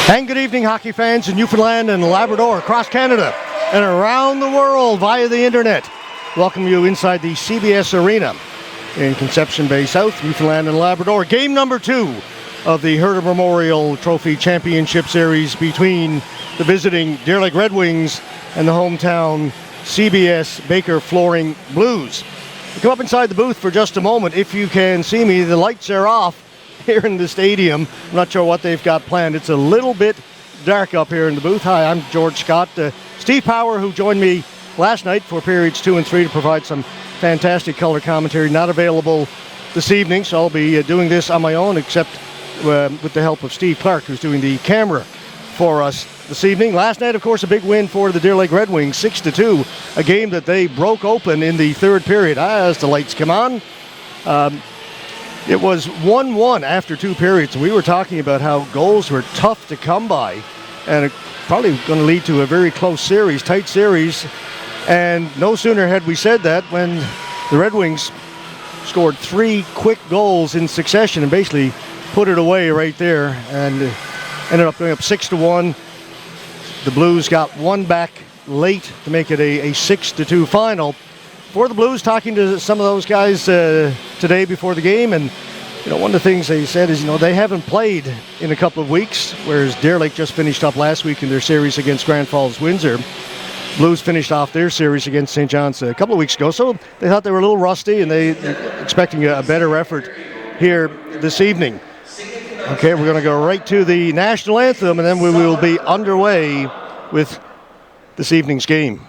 And good evening, hockey fans in Newfoundland and Labrador, across Canada, and around the world via the internet. Welcome you inside the CBS Arena in Conception Bay South, Newfoundland and Labrador. Game number 2 of the Herder Memorial Trophy Championship Series between the visiting Deer Lake Red Wings and the hometown CBS Baker Flooring Blues. We'll come up inside the booth for just a moment. If you can see me, the lights are off here in the stadium. I'm not sure what they've got planned. It's a little bit dark up here in the booth. Hi, I'm George Scott. Steve Power, who joined me last night for periods 2 and 3 to provide some fantastic color commentary, not available this evening, so I'll be doing this on my own, except with the help of Steve Clark, who's doing the camera for us this evening. Last night, of course, a big win for the Deer Lake Red Wings, 6-2, a game that they broke open in the third period as the lights come on. It was 1-1 after 2 periods. We were talking about how goals were tough to come by, and it probably going to lead to a very close series, tight series. And no sooner had we said that when the Red Wings scored 3 quick goals in succession and basically put it away right there, and ended up going up 6-1. The Blues got one back late to make it a 6-2 final. For the Blues, talking to some of those guys today before the game, and one of the things they said is they haven't played in a couple of weeks, whereas Deer Lake just finished up last week in their series against Grand Falls Windsor. Blues finished off their series against St. John's a couple of weeks ago, so they thought they were a little rusty, and they expecting a better effort here this evening. Okay, we're going to go right to the national anthem, and then we will be underway with this evening's game.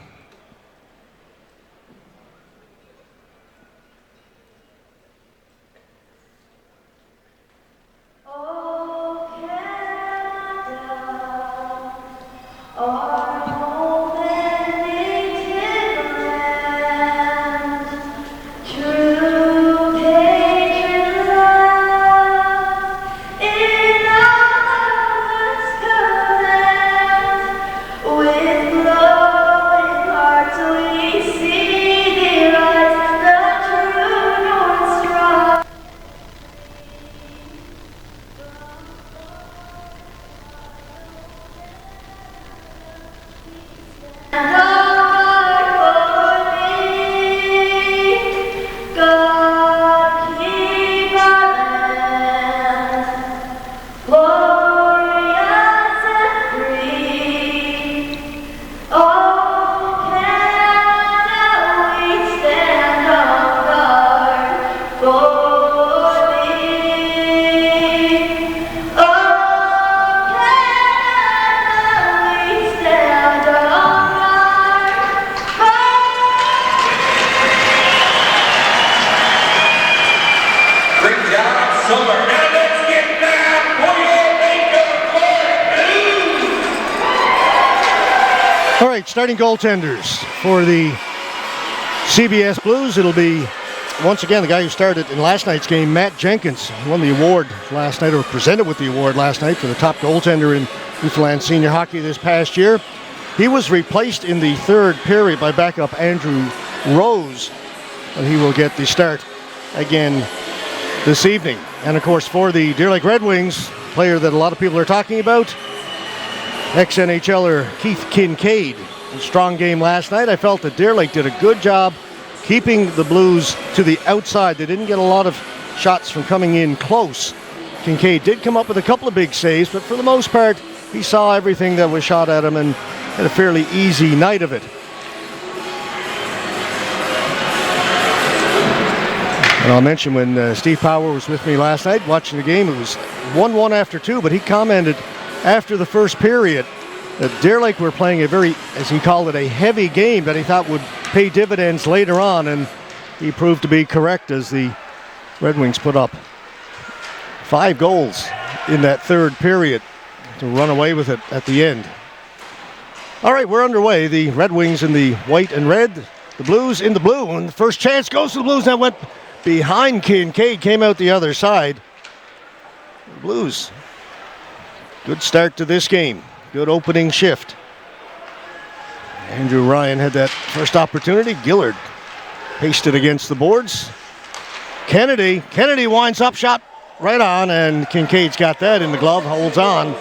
Starting goaltenders for the CBS Blues. It'll be, once again, the guy who started in last night's game, Matt Jenkins. He won the award last night, or presented with the award last night for the top goaltender in Newfoundland senior hockey this past year. He was replaced in the third period by backup Andrew Rose, and he will get the start again this evening. And of course, for the Deer Lake Red Wings, player that a lot of people are talking about, ex-NHLer Keith Kincaid. Strong game last night. I felt that Deer Lake did a good job keeping the Blues to the outside. They didn't get a lot of shots from coming in close. Kincaid did come up with a couple of big saves, but for the most part, he saw everything that was shot at him and had a fairly easy night of it. And I'll mention when Steve Power was with me last night watching the game, it was 1-1 after 2, but he commented after the first period that Deer Lake were playing a very, as he called it, a heavy game that he thought would pay dividends later on, and he proved to be correct as the Red Wings put up 5 goals in that third period to run away with it at the end. All right, we're underway. The Red Wings in the white and red, the Blues in the blue, and the first chance goes to the Blues. That went behind Kincaid, came out the other side. Blues, good start to this game. Good opening shift. Andrew Ryan had that first opportunity. Gillard pasted against the boards. Kennedy winds up, shot right on, and Kincaid's got that in the glove, holds on.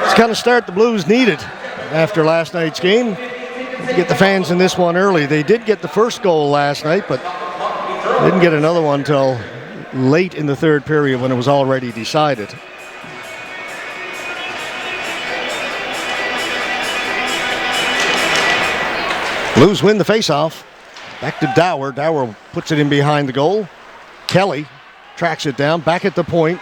It's the kind of start the Blues needed after last night's game to get the fans in this one early. They did get the first goal last night, but didn't get another one till late in the third period when it was already decided. Blues win the faceoff. Back to Dower. Dower puts it in behind the goal. Kelly tracks it down, back at the point.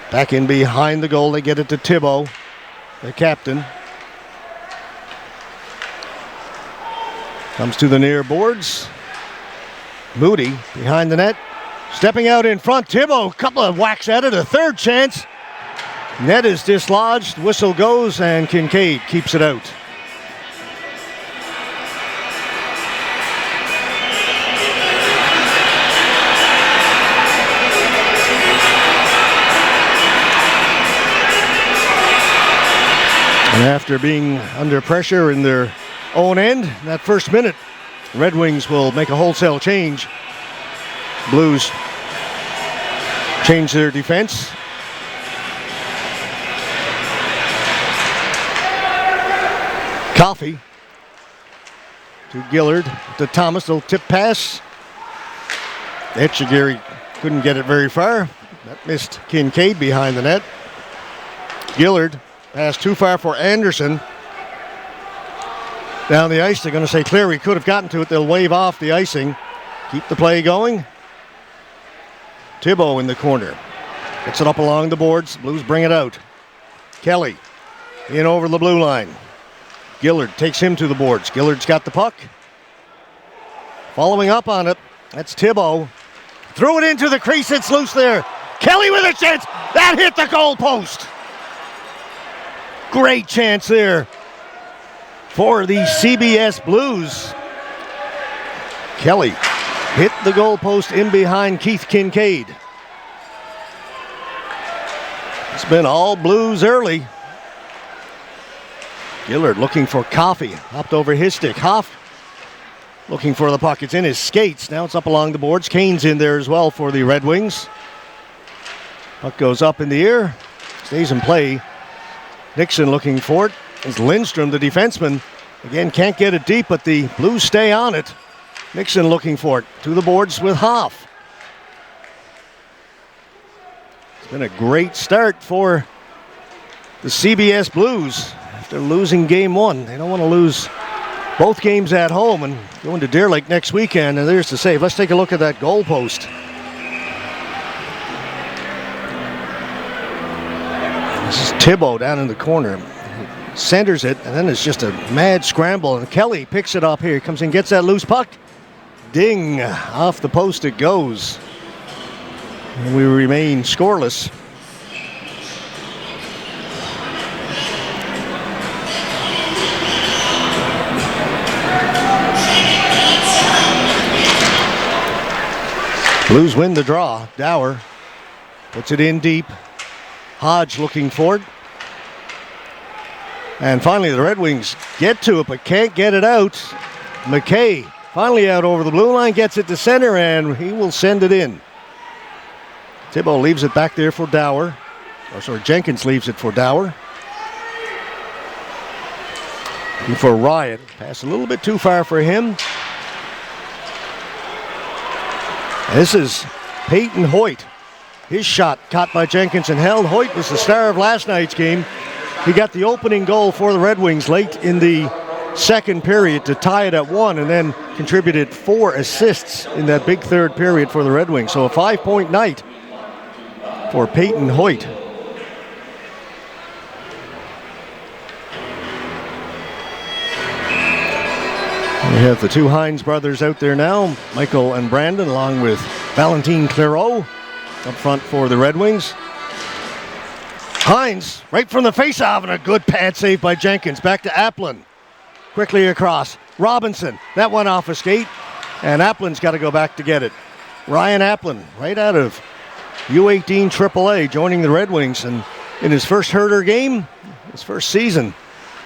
Back in behind the goal. They get it to Thibault, the captain. Comes to the near boards. Moody behind the net. Stepping out in front. Thibault, couple of whacks at it. A third chance. Net is dislodged. Whistle goes, and Kincaid keeps it out. And after being under pressure in their own end, that first minute, the Red Wings will make a wholesale change. Blues change their defense. Coffey to Gillard, to Thomas, little tip pass. Etchegary couldn't get it very far. That missed Kincaid behind the net. Gillard pass too far for Anderson. Down the ice, they're going to say Cleary could have gotten to it. They'll wave off the icing. Keep the play going. Thibault in the corner. Gets it up along the boards. Blues bring it out. Kelly in over the blue line. Gillard takes him to the boards. Gillard's got the puck. Following up on it, that's Thibault. Threw it into the crease. It's loose there. Kelly with a chance. That hit the goal post. Great chance there for the CBS Blues. Kelly hit the goalpost in behind Keith Kincaid. It's been all Blues early. Gillard looking for Coffey. Hopped over his stick. Hoff looking for the puck. It's in his skates. Now it's up along the boards. Kane's in there as well for the Red Wings. Puck goes up in the air. Stays in play. Nixon looking for it. It's Lindstrom, the defenseman. Again, can't get it deep, but the Blues stay on it. Nixon looking for it. To the boards with Hoff. It's been a great start for the CBS Blues after losing game one. They don't want to lose both games at home and go into Deer Lake next weekend, and there's the save. Let's take a look at that goal post. This is Thibault down in the corner. Centers it, and then it's just a mad scramble, and Kelly picks it up here. Comes in, gets that loose puck. Ding! Off the post it goes. And we remain scoreless. Blues win the draw. Dower puts it in deep. Hodge looking for it. And finally the Red Wings get to it but can't get it out. McKay finally out over the blue line, gets it to center, and he will send it in. Thibault leaves it back there for Dower. Jenkins leaves it for Dower. And for Ryan. Pass a little bit too far for him. This is Peyton Hoyt. His shot caught by Jenkins and held. Hoyt was the star of last night's game. He got the opening goal for the Red Wings late in the second period to tie it at 1, and then contributed 4 assists in that big third period for the Red Wings. So a 5-point night for Peyton Hoyt. We have the two Hines brothers out there now, Michael and Brandon, along with Valentin Clairot up front for the Red Wings. Hines, right from the faceoff, and a good pad save by Jenkins. Back to Applin. Quickly across. Robinson, that one off a skate, and Applin's got to go back to get it. Ryan Applin, right out of U18 AAA, joining the Red Wings, and in his first Herder game, his first season,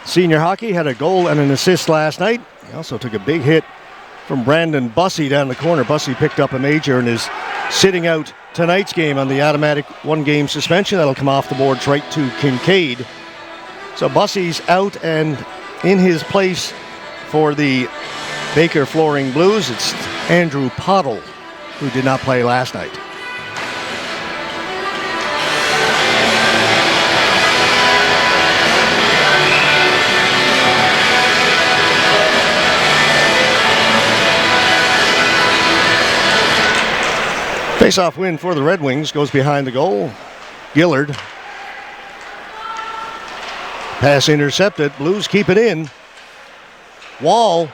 senior hockey, had a goal and an assist last night. He also took a big hit from Brandon Bussey down the corner. Bussey picked up a major and is sitting out tonight's game on the automatic one-game suspension. That'll come off the boards right to Kincaid. So Bussy's out, and in his place for the Baker Flooring Blues, it's Andrew Pottle, who did not play last night. Face-off win for the Red Wings, goes behind the goal. Gillard. Pass intercepted. Blues keep it in. Wall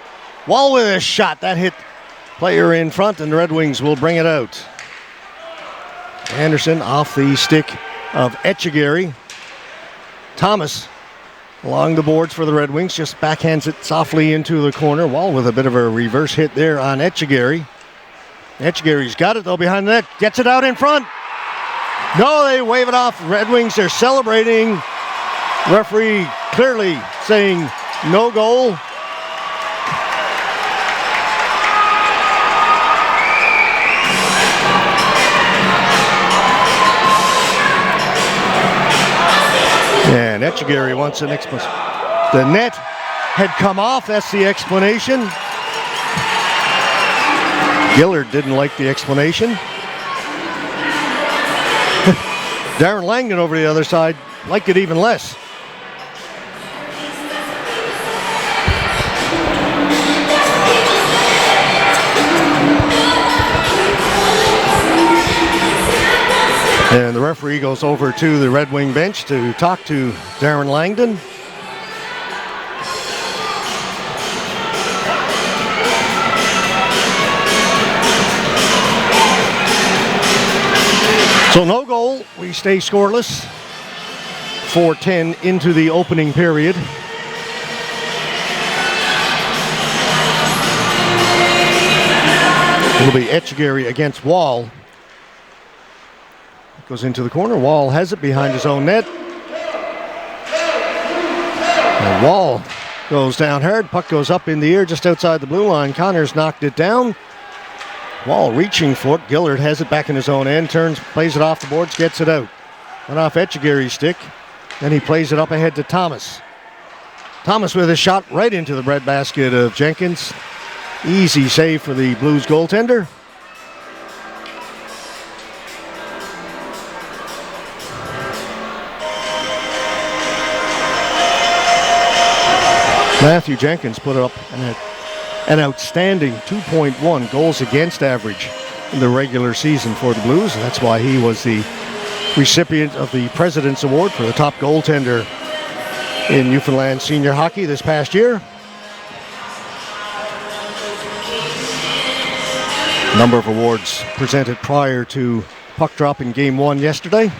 with a shot. That hit player in front, and the Red Wings will bring it out. Anderson off the stick of Etchegaray. Thomas along the boards for the Red Wings, just backhands it softly into the corner. Wall with a bit of a reverse hit there on Etchegaray. Etchegary's got it though behind the net. Gets it out in front. No, they wave it off. Red Wings, they're celebrating. Referee clearly saying no goal. And Etchegaray wants an explanation. The net had come off. That's the explanation. Gillard didn't like the explanation. Darren Langdon over the other side liked it even less. And the referee goes over to the Red Wing bench to talk to Darren Langdon. So no goal, we stay scoreless. 4:10 into the opening period. It'll be Etchegaray against Wall. Goes into the corner. Wall has it behind his own net. And Wall goes down hard. Puck goes up in the air just outside the blue line. Connors knocked it down. Wall reaching for it. Gillard has it back in his own end. Turns, plays it off the boards, gets it out. Went off Etchegaray's stick. Then he plays it up ahead to Thomas. Thomas with a shot right into the breadbasket of Jenkins. Easy save for the Blues goaltender. Matthew Jenkins put up an outstanding 2.1 goals against average in the regular season for the Blues. And that's why he was the recipient of the President's Award for the top goaltender in Newfoundland senior hockey this past year. A number of awards presented prior to puck drop in Game 1 yesterday.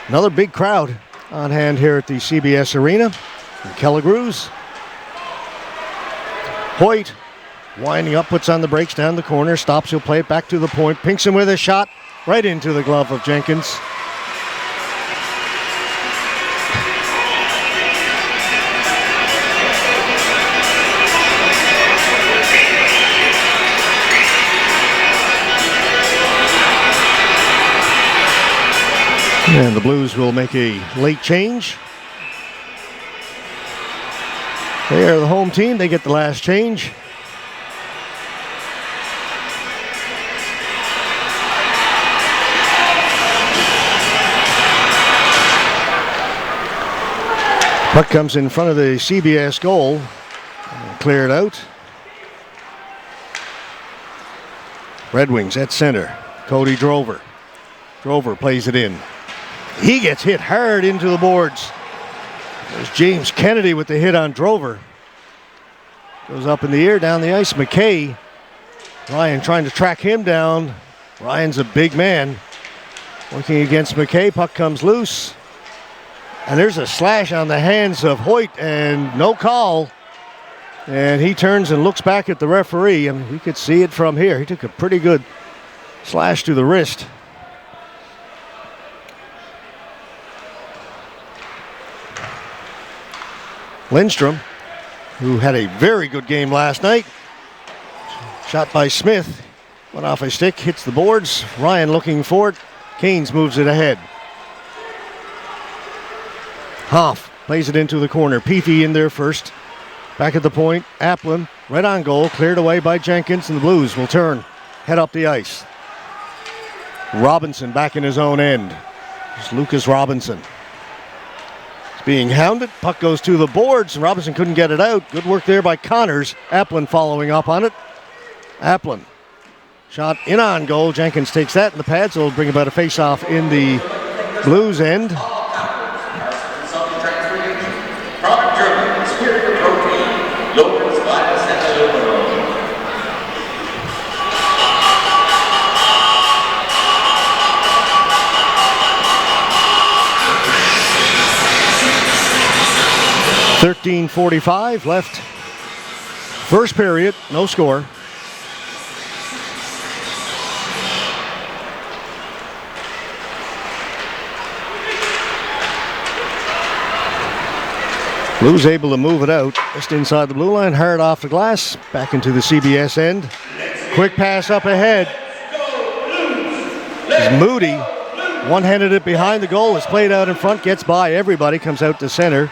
Another big crowd on hand here at the CBS Arena in Kelligrews. Hoyt winding up, puts on the brakes down the corner, stops, he'll play it back to the point. Pinkston with a shot right into the glove of Jenkins. And the Blues will make a late change. They are the home team. They get the last change. Puck comes in front of the CBS goal. Cleared out. Red Wings at center. Cody Drover. Drover plays it in. He gets hit hard into the boards. There's James Kennedy with the hit on Drover. Goes up in the air, down the ice. McKay. Ryan trying to track him down. Ryan's a big man. Working against McKay. Puck comes loose. And there's a slash on the hands of Hoyt and no call. And he turns and looks back at the referee. I mean, we could see it from here. He took a pretty good slash to the wrist. Lindstrom, who had a very good game last night. Shot by Smith. Went off a stick, hits the boards. Ryan looking for it. Keynes moves it ahead. Hoff plays it into the corner. Peavy in there first. Back at the point. Applin right on goal. Cleared away by Jenkins, and the Blues will turn. Head up the ice. Robinson back in his own end. It's Lucas Robinson. It's being hounded. Puck goes to the boards, and Robinson couldn't get it out. Good work there by Connors. Applin following up on it. Applin. Shot in on goal. Jenkins takes that in the pads. So it'll bring about a face-off in the Blues end. .45 left. First period, no score. Blues able to move it out just inside the blue line, hard off the glass, back into the CBS end. Quick pass up ahead. It's Moody one-handed it behind the goal. It's played out in front, gets by everybody, comes out to center.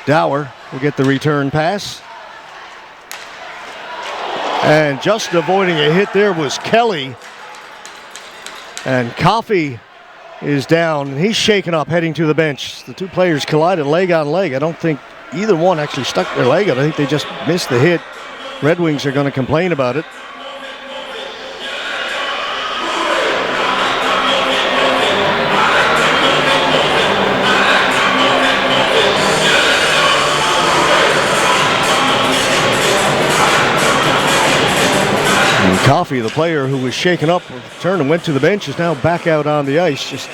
Dower will get the return pass. And just avoiding a hit there was Kelly. And Coffey is down. He's shaken up heading to the bench. The two players collided leg on leg. I don't think either one actually stuck their leg out. I think they just missed the hit. Red Wings are going to complain about it. Coffey, the player who was shaken up, turned and went to the bench, is now back out on the ice. Just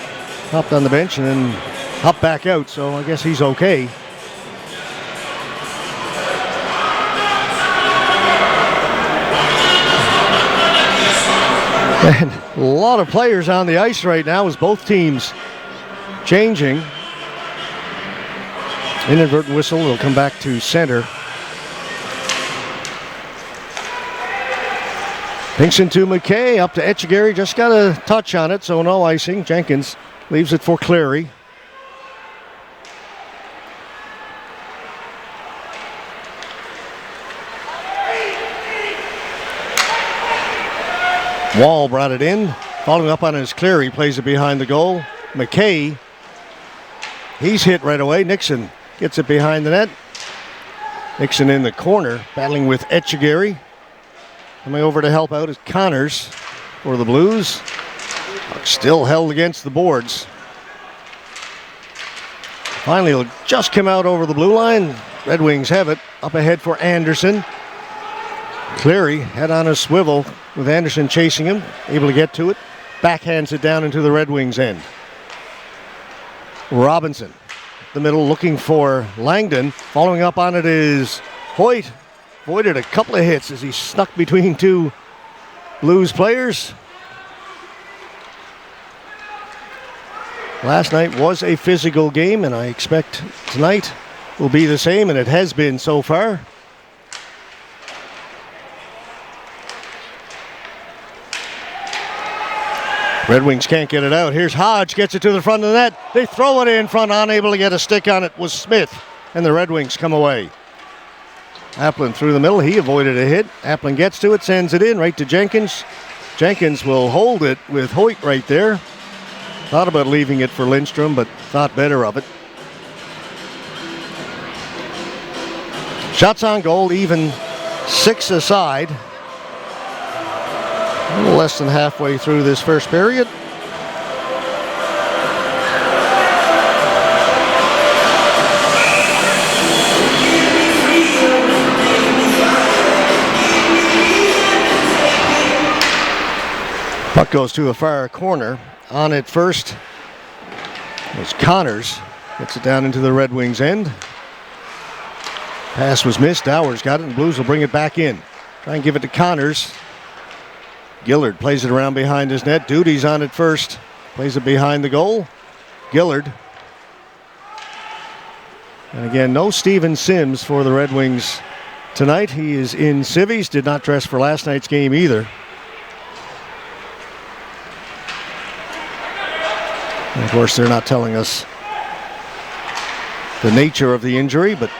hopped on the bench and then hopped back out, so I guess he's okay. And a lot of players on the ice right now as both teams changing. Inadvertent whistle will come back to center. Pinkston to McKay, up to Etchegaray, just got a touch on it, so no icing. Jenkins leaves it for Cleary. Wall brought it in, following up on his Cleary, plays it behind the goal. McKay, he's hit right away. Nixon gets it behind the net. Nixon in the corner, battling with Etchegaray. Coming over to help out is Connors for the Blues. Still held against the boards. Finally, it'll just come out over the blue line. Red Wings have it. Up ahead for Anderson. Cleary head on a swivel with Anderson chasing him. Able to get to it. Backhands it down into the Red Wings end. Robinson, the middle, looking for Langdon. Following up on it is Hoyt. Avoided a couple of hits as he snuck between two Blues players. Last night was a physical game, and I expect tonight will be the same, and it has been so far. Red Wings can't get it out. Here's Hodge, gets it to the front of the net. They throw it in front, unable to get a stick on it was Smith, and the Red Wings come away. Applin through the middle. He avoided a hit. Applin gets to it, sends it in right to Jenkins. Jenkins will hold it with Hoyt right there. Thought about leaving it for Lindstrom, but thought better of it. Shots on goal, even 6 aside. A little less than halfway through this first period. Puck goes to a far corner. On it first was Connors. Gets it down into the Red Wings end. Pass was missed. Dower's got it, and Blues will bring it back in. Try and give it to Connors. Gillard plays it around behind his net. Duty's on it first. Plays it behind the goal. Gillard. And again, no Steven Sims for the Red Wings tonight. He is in civvies. Did not dress for last night's game either. And of course, they're not telling us the nature of the injury, but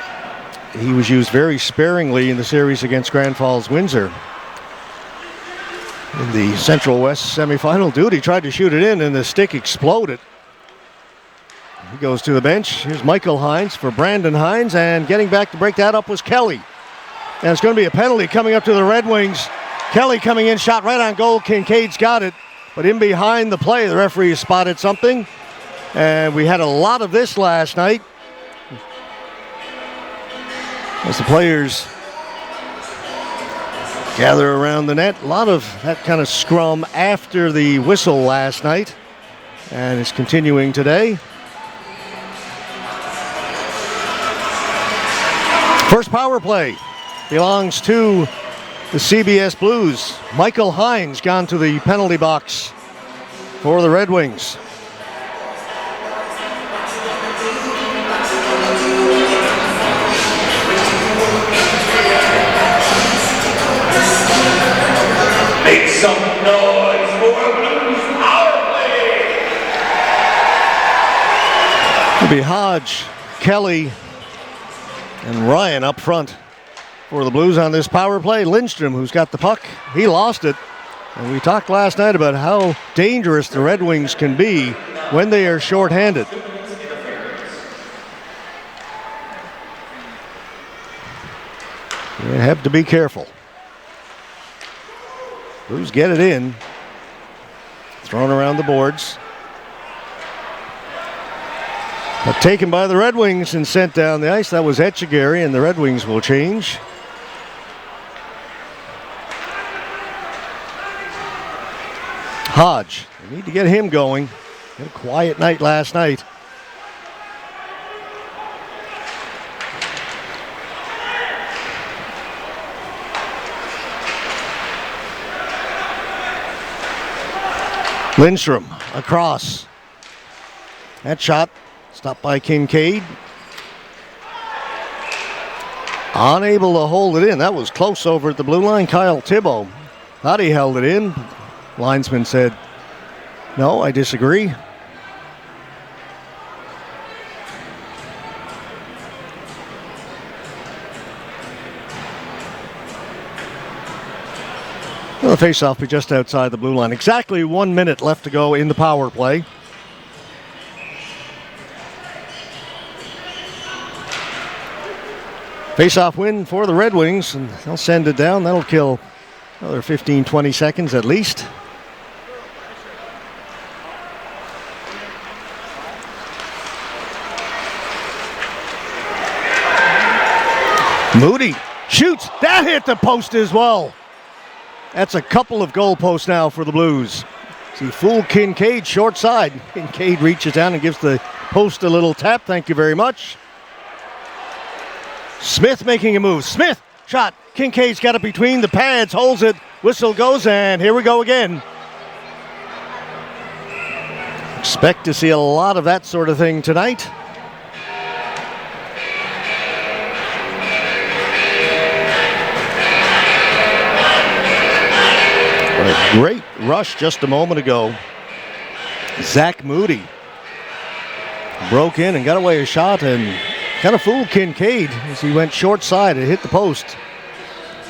he was used very sparingly in the series against Grand Falls Windsor. In the Central West semifinal, Duty tried to shoot it in and the stick exploded. He goes to the bench. Here's Michael Hines for Brandon Hines, and getting back to break that up was Kelly. And it's going to be a penalty coming up to the Red Wings. Kelly coming in, shot right on goal. Kincaid's got it, but in behind the play, the referee spotted something. And we had a lot of this last night as the players gather around the net. A lot of that kind of scrum after the whistle last night, and it's continuing today. First power play belongs to the CBS Blues. Michael Hines gone to the penalty box for the Red Wings. Make some noise for Blues power play. It'll be Hodge, Kelly, and Ryan up front for the Blues on this power play. Lindstrom, who's got the puck, he lost it. And we talked last night about how dangerous the Red Wings can be when they are shorthanded. You have to be careful. Blues get it in. Thrown around the boards. But taken by the Red Wings and sent down the ice. That was Etchegaray, and the Red Wings will change. Hodge, they need to get him going. Had a quiet night last night. Lindstrom across. That shot stopped by Kincaid. Unable to hold it in. That was close over at the blue line. Kyle Thibault thought he held it in. Linesman said, "No, I disagree." Well, the face-off be just outside the blue line. Exactly 1 minute left to go in the power play. Face-off win for the Red Wings, and they'll send it down. That'll kill another 15, 20 seconds at least. Moody shoots. That hit the post as well. That's a couple of goal posts now for the Blues. See, fooled Kincaid short side. Kincaid reaches down and gives the post a little tap. Thank you very much. Smith making a move. Smith shot. Kincaid's got it between the pads, holds it. Whistle goes, and here we go again. Expect to see a lot of that sort of thing tonight. What a great rush just a moment ago. Zach Moody broke in and got away a shot and kind of fooled Kincaid as he went short side and hit the post.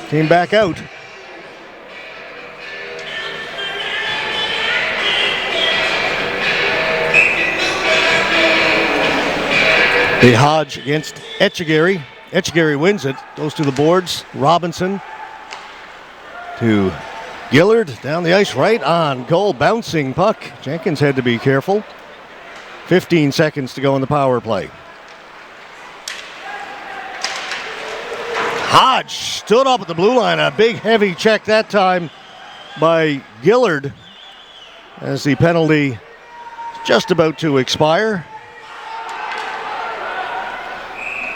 Came back out. The Hodge against Etchegaray. Etchegaray wins it. Goes to the boards. Robinson to Gillard. Down the ice right on goal. Bouncing puck. Jenkins had to be careful. 15 seconds to go in the power play. Hodge stood up at the blue line. A big heavy check that time by Gillard as the penalty is just about to expire.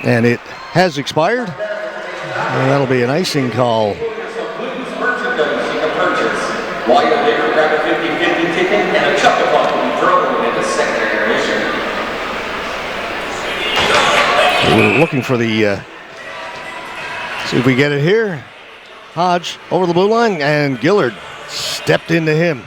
And it has expired. And that'll be an icing call. Blues merchandise you can purchase. While you're there, grab a 50-50 ticket and a chuck-a-puck will be thrown in the second intermission. We're looking for the... see if we get it here. Hodge over the blue line, and Gillard stepped into him.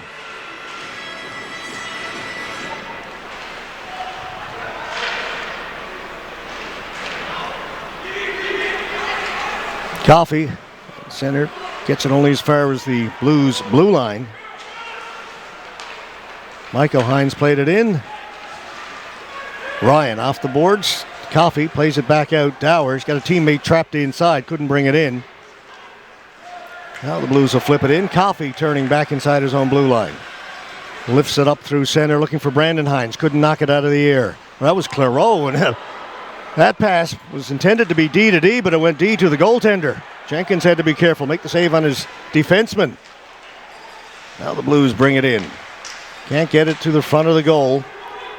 Coffey, center, gets it only as far as the Blues blue line. Michael Hines played it in. Ryan off the boards. Coffey plays it back out. Dowers got a teammate trapped inside, couldn't bring it in. Now the Blues will flip it in. Coffey turning back inside his own blue line. Lifts it up through center, looking for Brandon Hines. Couldn't knock it out of the air. Well, that was Clairot, and that pass was intended to be D to D, but it went D to the goaltender. Jenkins had to be careful, make the save on his defenseman. Now the Blues bring it in. Can't get it to the front of the goal.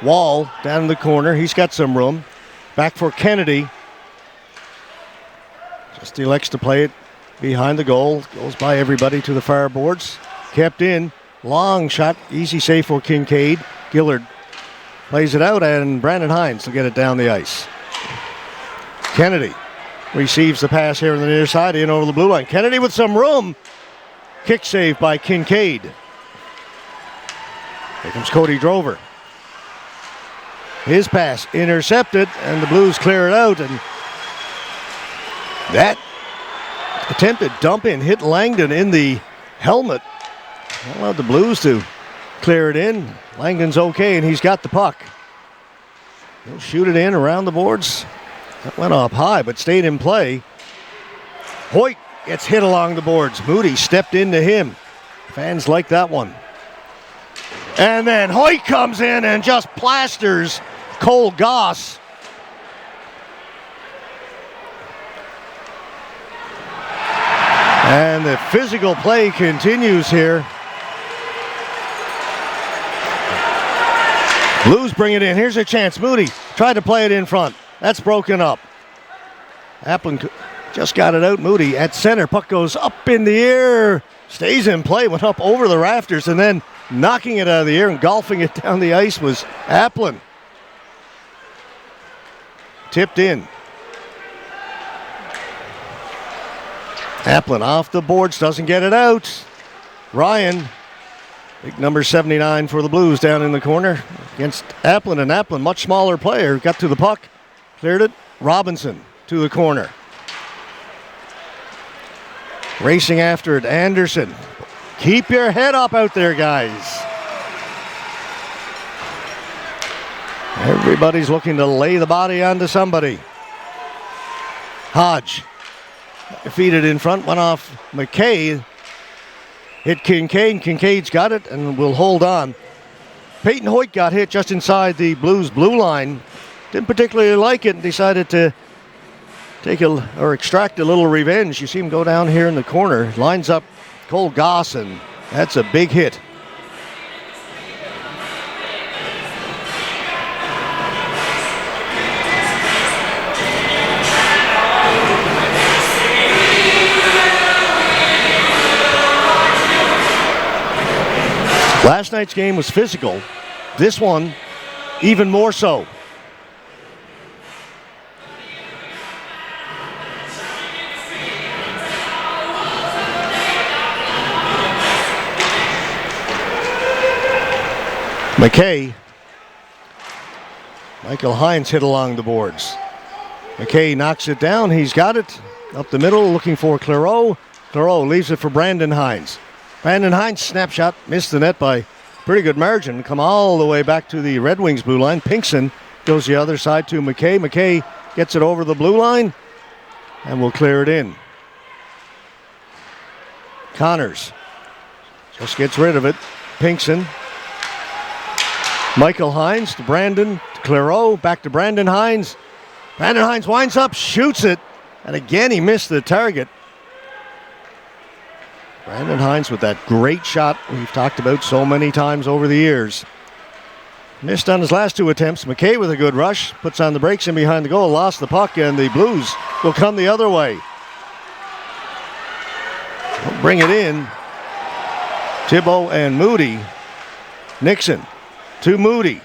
Wall down in the corner. He's got some room. Back for Kennedy. Just elects to play it behind the goal. Goes by everybody to the far boards. Kept in. Long shot. Easy save for Kincaid. Gillard plays it out, and Brandon Hines will get it down the ice. Kennedy receives the pass here on the near side, in over the blue line. Kennedy with some room. Kick save by Kincaid. Here comes Cody Drover. His pass intercepted, and the Blues clear it out. And that attempted dump in hit Langdon in the helmet. Allowed the Blues to clear it in. Langdon's okay, and he's got the puck. He'll shoot it in around the boards. That went up high, but stayed in play. Hoyt gets hit along the boards. Moody stepped into him. Fans like that one. And then Hoyt comes in and just plasters Cole Goss. And the physical play continues here. Blues bring it in. Here's a chance. Moody tried to play it in front. That's broken up. Applin just got it out. Moody at center. Puck goes up in the air. Stays in play. Went up over the rafters, and then knocking it out of the air and golfing it down the ice was Applin. Tipped in. Applin off the boards. Doesn't get it out. Ryan. Big number 79 for the Blues down in the corner against Applin. And Applin, much smaller player, got to the puck, cleared it. Robinson to the corner. Racing after it, Anderson. Keep your head up out there, guys. Everybody's looking to lay the body onto somebody. Hodge defeated in front, went off McKay. Hit Kincaid. Kincaid's got it and will hold on. Peyton Hoyt got hit just inside the Blues blue line. Didn't particularly like it and decided to extract a little revenge. You see him go down here in the corner. Lines up Cole Goss, and that's a big hit. Last night's game was physical. This one, even more so. McKay. Michael Hines hit along the boards. McKay knocks it down. He's got it up the middle, looking for Clairot. Clairot leaves it for Brandon Hines. Brandon Hines snapshot, missed the net by pretty good margin. Come all the way back to the Red Wings blue line. Pinkson goes the other side to McKay. McKay gets it over the blue line and will clear it in. Connors just gets rid of it. Pinkson. Michael Hines to Brandon, to Clairot, back to Brandon Hines. Brandon Hines winds up, shoots it, and again he missed the target. Brandon Hines with that great shot we've talked about so many times over the years. Missed on his last two attempts. McKay with a good rush, puts on the brakes in behind the goal, lost the puck, and the Blues will come the other way. They'll bring it in. Thibault and Moody. Nixon to Moody.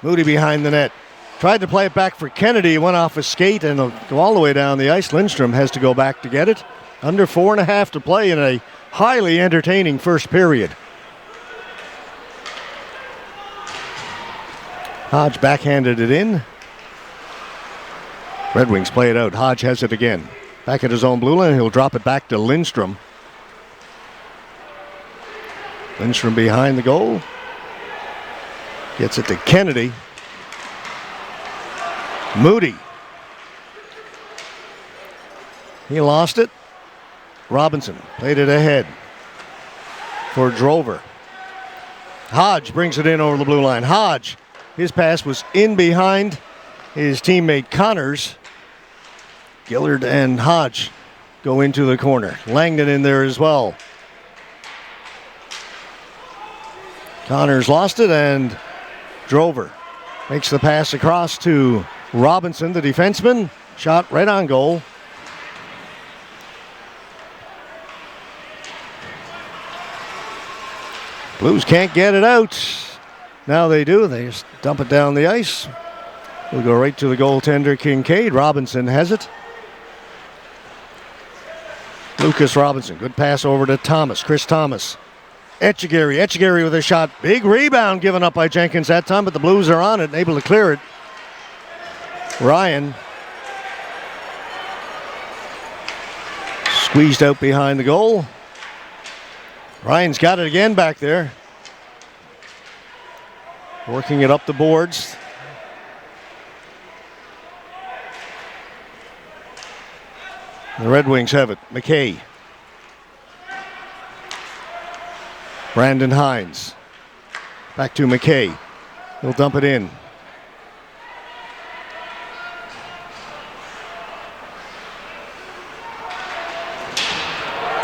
Moody behind the net. Tried to play it back for Kennedy. Went off a skate and will go all the way down the ice. Lindstrom has to go back to get it. Under 4.5 to play in a highly entertaining first period. Hodge backhanded it in. Red Wings play it out. Hodge has it again. Back at his own blue line, he'll drop it back to Lindstrom. Lindstrom behind the goal. Gets it to Kennedy. Moody. He lost it. Robinson played it ahead for Drover. Hodge brings it in over the blue line. Hodge, his pass was in behind his teammate Connors. Gillard and Hodge go into the corner. Langdon in there as well. Connors lost it, and Drover makes the pass across to Robinson, the defenseman. Shot right on goal. Blues can't get it out. Now they do. They just dump it down the ice. We'll go right to the goaltender, Kincaid. Robinson has it. Lucas Robinson. Good pass over to Thomas. Chris Thomas. Etchegaray with a shot. Big rebound given up by Jenkins that time, but the Blues are on it and able to clear it. Ryan squeezed out behind the goal. Ryan's got it again back there. Working it up the boards. The Red Wings have it. McKay. Brandon Hines. Back to McKay. He'll dump it in.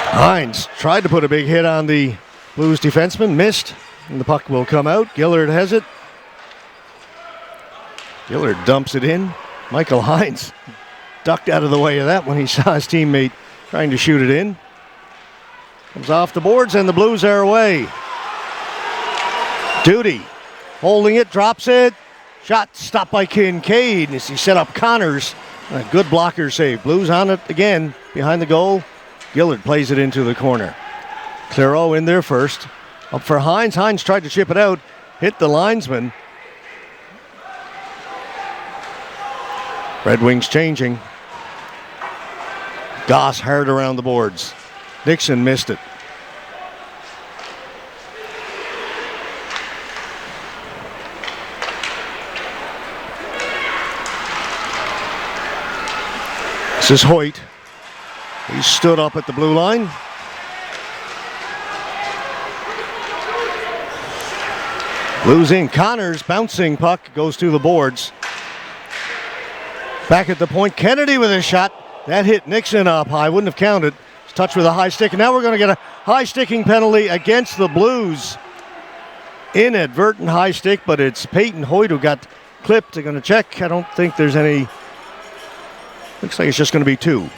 Hines tried to put a big hit on the Blues defenseman, missed, and the puck will come out. Gillard has it. Gillard dumps it in. Michael Hines ducked out of the way of that when he saw his teammate trying to shoot it in. Comes off the boards, and the Blues are away. Duty holding it, drops it. Shot stopped by Kincaid as he set up Connors. A good blocker save. Blues on it again behind the goal. Gillard plays it into the corner. Claro in there first. Up for Hines. Hines tried to chip it out. Hit the linesman. Red Wings changing. Goss hard around the boards. Dixon missed it. This is Hoyt. He stood up at the blue line. Blues in. Connors bouncing puck goes to the boards. Back at the point. Kennedy with a shot. That hit Nixon up high. Wouldn't have counted. It's touched with a high stick. And now we're going to get a high sticking penalty against the Blues. Inadvertent high stick, but it's Peyton Hoyt who got clipped. They're going to check. I don't think there's any. Looks like it's just going to be 2.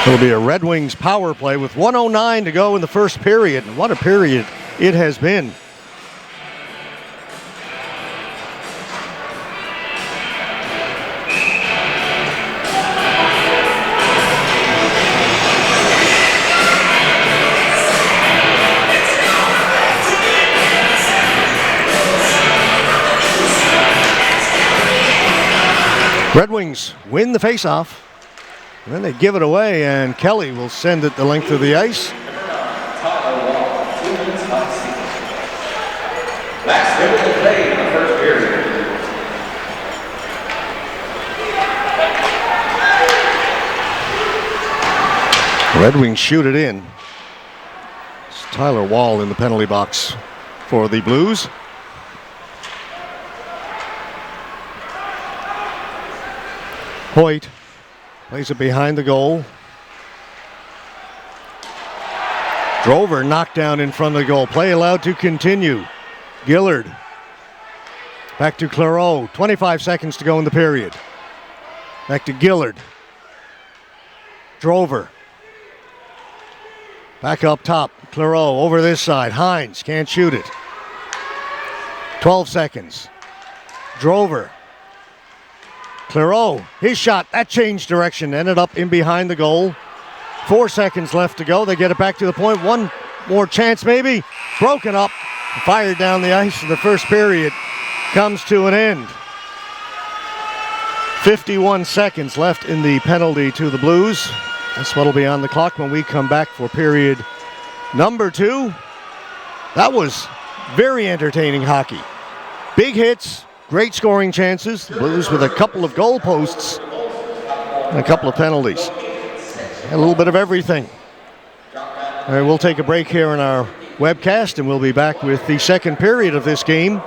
It'll be a Red Wings power play with 1:09 to go in the first period. And what a period it has been. Red Wings win the faceoff. And then they give it away, and Kelly will send it the length of the ice. Last minute of play in the first period. Red Wings shoot it in. It's Tyler Wall in the penalty box for the Blues. Hoyt plays it behind the goal. Drover knocked down in front of the goal. Play allowed to continue. Gillard. Back to Claro. 25 seconds to go in the period. Back to Gillard. Drover. Back up top. Claro over this side. Hines can't shoot it. 12 seconds. Drover. Claro, his shot, that changed direction, ended up in behind the goal. 4 seconds left to go. They get it back to the point. One more chance maybe. Broken up, fired down the ice, and the first period comes to an end. 51 seconds left in the penalty to the Blues. That's what'll be on the clock when we come back for period number 2. That was very entertaining hockey. Big hits, great scoring chances. The Blues with a couple of goal posts and a couple of penalties. A little bit of everything. All right, we'll take a break here in our webcast, and we'll be back with the second period of this game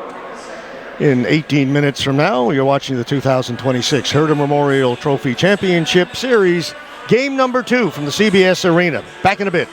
in 18 minutes from now. You're watching the 2026 Herder Memorial Trophy Championship Series, game number 2 from the CBS Arena. Back in a bit.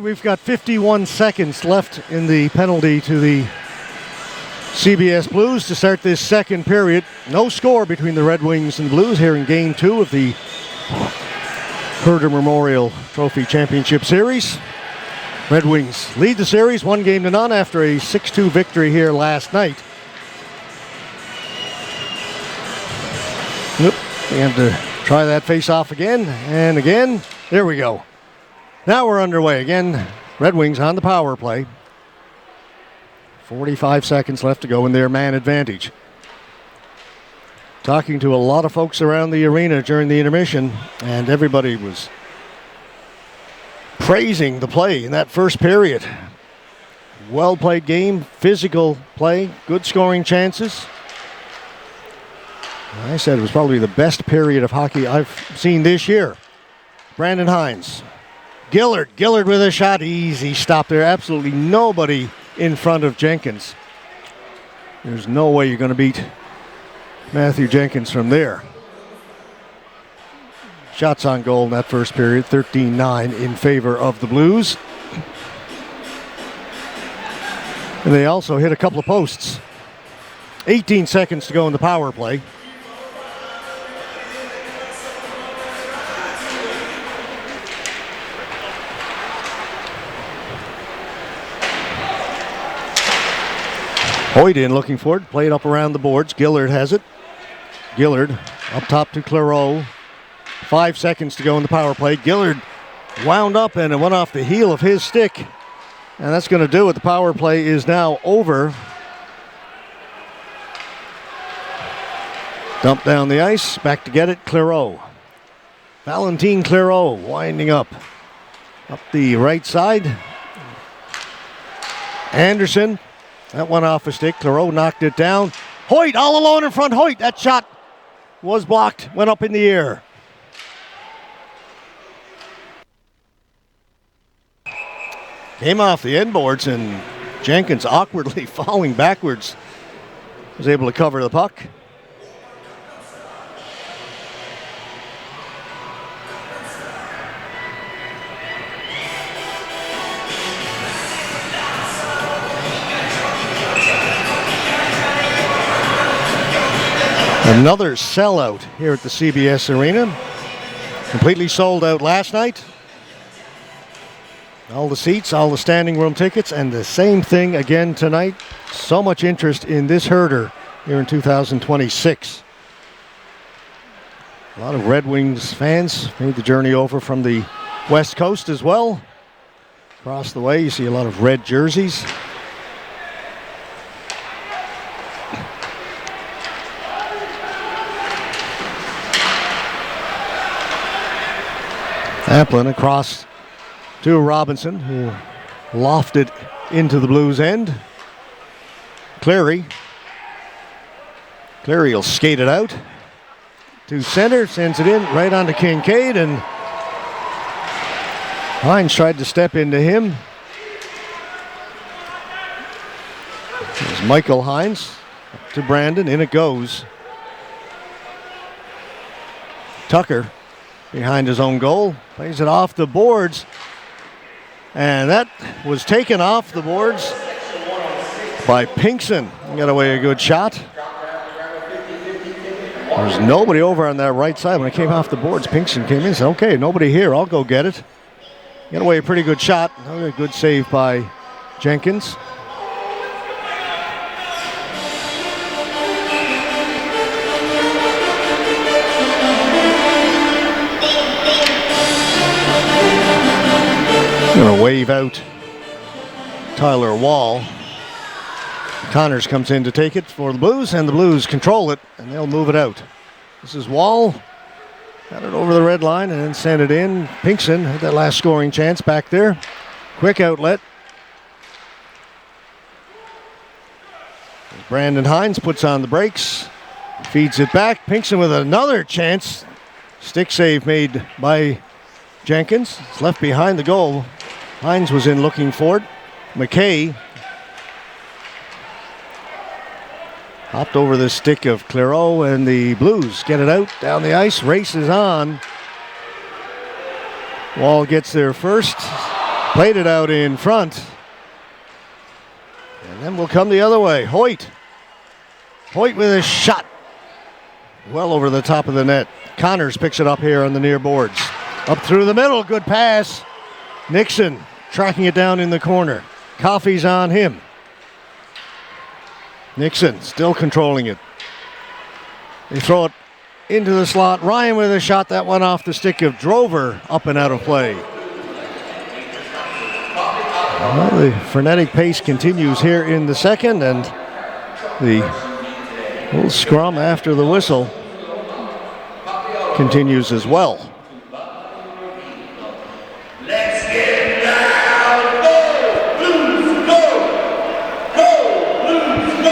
we've got 51 seconds left in the penalty to the CBS Blues to start this second period. No score between the Red Wings and the Blues here in Game 2 of the Herder Memorial Trophy Championship Series. Red Wings lead the series 1-0 after a 6-2 victory here last night. Nope, we have to try that face-off again and again. There we go. Now we're underway again. Red Wings on the power play. 45 seconds left to go in their man advantage. Talking to a lot of folks around the arena during the intermission, and everybody was praising the play in that first period. Well played game, physical play, good scoring chances. I said it was probably the best period of hockey I've seen this year. Brandon Hines. Gillard with a shot, easy stop there. Absolutely nobody in front of Jenkins. There's no way you're going to beat Matthew Jenkins from there. Shots on goal in that first period, 13-9 in favor of the Blues. And they also hit a couple of posts. 18 seconds to go in the power play. Hoyt in looking for it, played up around the boards. Gillard has it. Gillard up top to Clairot. 5 seconds to go in the power play. Gillard wound up and it went off the heel of his stick. And that's going to do it. The power play is now over. Dump down the ice. Back to get it. Clairot. Valentin Clairot winding up the right side. Anderson. That went off a stick. Clairot knocked it down. Hoyt all alone in front. Hoyt, that shot was blocked. Went up in the air. Came off the end boards and Jenkins awkwardly falling backwards was able to cover the puck. Another sellout here at the CBS Arena. Completely sold out last night. All the seats, all the standing room tickets, and the same thing again tonight. So much interest in this Herder here in 2026. A lot of Red Wings fans made the journey over from the West Coast as well. Across the way, you see a lot of red jerseys. Applin across to Robinson, who lofted into the Blues end. Cleary will skate it out to center, sends it in right onto Kincaid, and Hines tried to step into him. There's Michael Hines up to Brandon, in it goes. Tucker behind his own goal, plays it off the boards, and that was taken off the boards by Pinkson. He got away a good shot. There's nobody over on that right side. When it came off the boards, Pinkson came in and said, okay, nobody here, I'll go get it. Got away a pretty good shot. Another good save by Jenkins. Going to wave out Tyler Wall. Connors comes in to take it for the Blues, and the Blues control it, and they'll move it out. This is Wall. Got it over the red line and then sent it in. Pinkson had that last scoring chance back there. Quick outlet. Brandon Hines puts on the brakes. Feeds it back. Pinkson with another chance. Stick save made by Jenkins. It's left behind the goal. Hines was in looking for it. McKay hopped over the stick of Clairot, and the Blues get it out down the ice. Race is on. Wall gets there first. Played it out in front. And then we'll come the other way. Hoyt. Hoyt with a shot. Well over the top of the net. Connors picks it up here on the near boards. Up through the middle. Good pass. Nixon tracking it down in the corner. Coffey's on him. Nixon still controlling it. They throw it into the slot. Ryan with a shot that went off the stick of Drover, up and out of play. Well, the frenetic pace continues here in the second, and the little scrum after the whistle continues as well. Let's get down. Go, Blues, go. Go, Blues,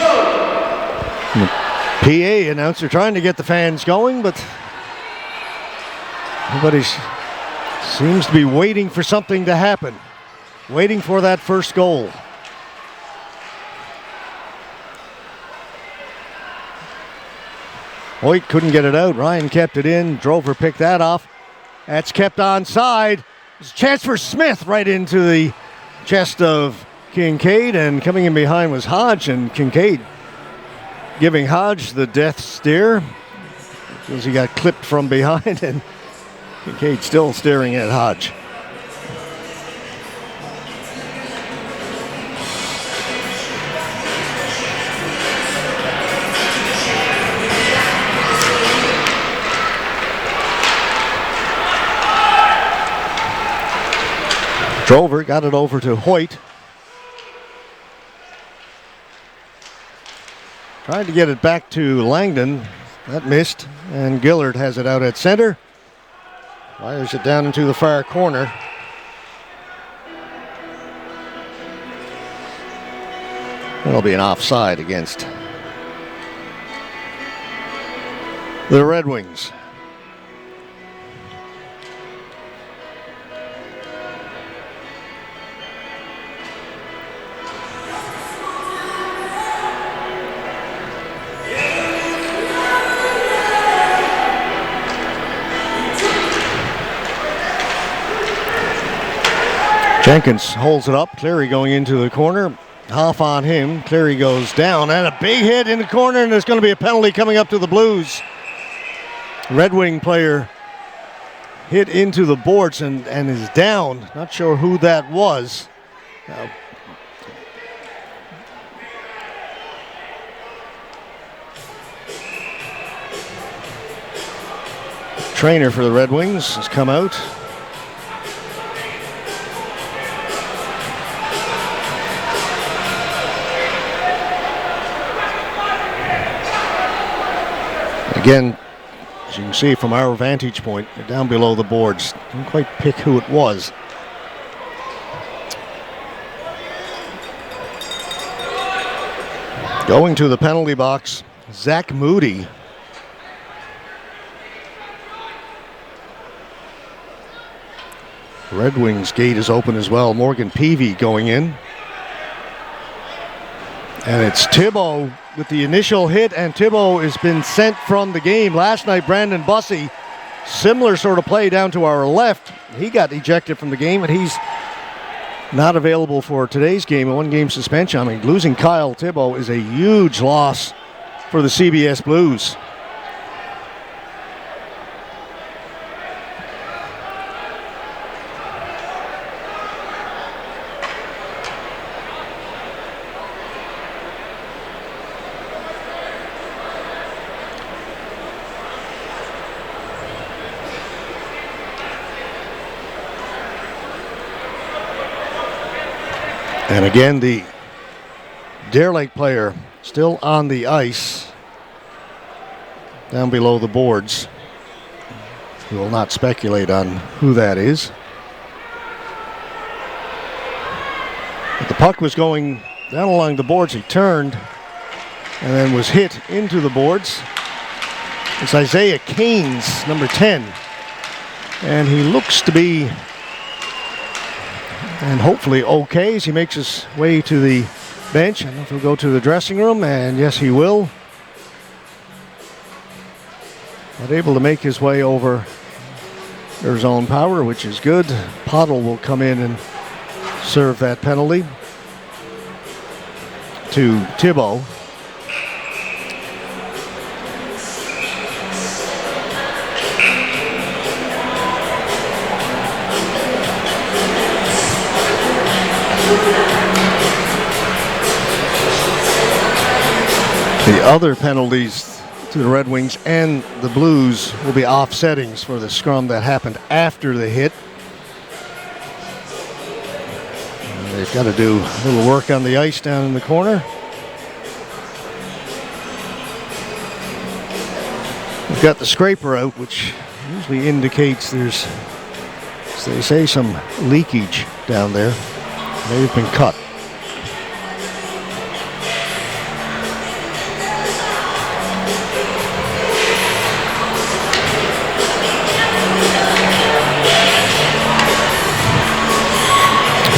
go. PA announcer trying to get the fans going, but everybody seems to be waiting for something to happen. Waiting for that first goal. Hoyt couldn't get it out. Ryan kept it in. Drover picked that off. That's kept onside. There's a chance for Smith right into the chest of Kincaid, and coming in behind was Hodge, and Kincaid giving Hodge the death stare because he got clipped from behind, and Kincaid still staring at Hodge. Drover got it over to Hoyt. Tried to get it back to Langdon. That missed. And Gillard has it out at center. Fires it down into the far corner. That'll be an offside against the Red Wings. Jenkins holds it up. Cleary going into the corner. Half on him. Cleary goes down, and a big hit in the corner, and there's going to be a penalty coming up to the Blues. Red Wing player hit into the boards and is down. Not sure who that was. Trainer for the Red Wings has come out. Again, as you can see from our vantage point, down below the boards. Didn't quite pick who it was. Going to the penalty box, Zach Moody. Red Wings gate is open as well. Morgan Peavy going in. And it's Thibault with the initial hit, and Thibault has been sent from the game. Last night, Brandon Bussey, similar sort of play down to our left. He got ejected from the game, and he's not available for today's game, a one-game suspension. I mean, losing Kyle Thibault is a huge loss for the CBS Blues. And again, the Deer Lake player still on the ice down below the boards. We will not speculate on who that is. But the puck was going down along the boards. He turned and then was hit into the boards. It's Isaiah Keynes, number 10. And he looks to be, and hopefully okay, as he makes his way to the bench. I don't know if he'll go to the dressing room, and yes, he will. Not able to make his way over their zone power, which is good. Pottle will come in and serve that penalty to Thibault. The other penalties to the Red Wings and the Blues will be offsettings for the scrum that happened after the hit. And they've got to do a little work on the ice down in the corner. We've got the scraper out, which usually indicates there's, as they say, some leakage down there. They've been cut.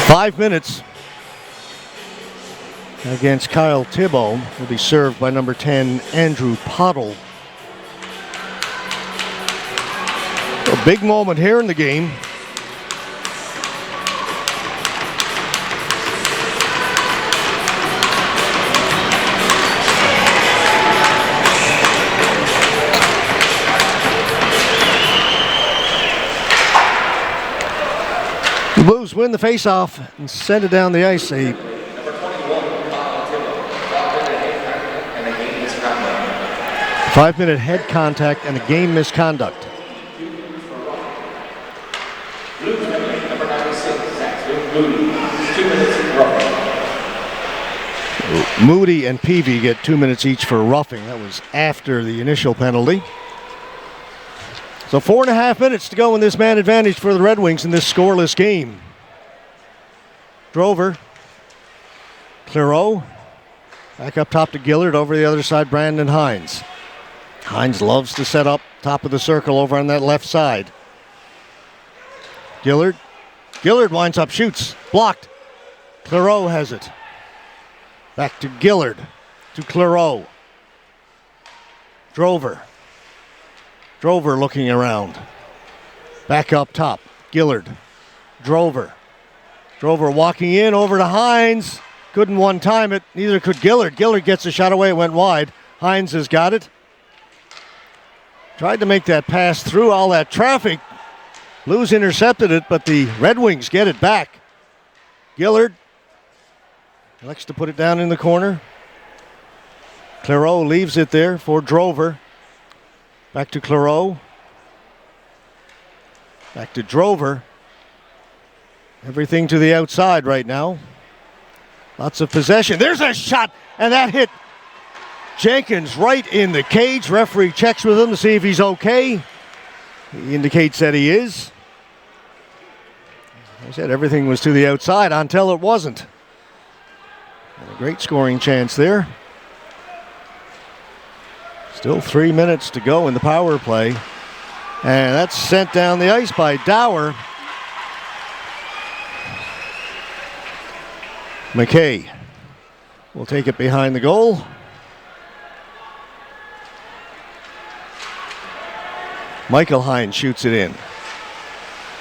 Five minutes against Kyle Thibault will be served by number 10, Andrew Pottle. A big moment here in the game. The Blues win the face-off and send it down the ice. Number 21, Kyle Thibault, 5-minute head contact and a game misconduct. 5-minute head contact and a game misconduct. Blues penalty, number 96, Zach Moody, 2 minutes roughing. Moody and Peavy get 2 minutes each for roughing. That was after the initial penalty. So 4.5 minutes to go in this man advantage for the Red Wings in this scoreless game. Drover, Claro, back up top to Gillard, over the other side Brandon Hines. Hines loves to set up top of the circle over on that left side. Gillard winds up, shoots, blocked. Claro has it. Back to Gillard, to Claro. Drover looking around. Back up top. Gillard. Drover walking in over to Hines. Couldn't one time it. Neither could Gillard. Gillard gets a shot away. It went wide. Hines has got it. Tried to make that pass through all that traffic. Blues intercepted it, but the Red Wings get it back. Gillard likes to put it down in the corner. Claro leaves it there for Drover. Back to Claro. Back to Drover. Everything to the outside right now. Lots of possession. There's a shot, and that hit Jenkins right in the cage. Referee checks with him to see if he's okay. He indicates that he is. I said everything was to the outside until it wasn't. And a great scoring chance there. Still 3 minutes to go in the power play. And that's sent down the ice by Dower. McKay will take it behind the goal. Michael Hines shoots it in.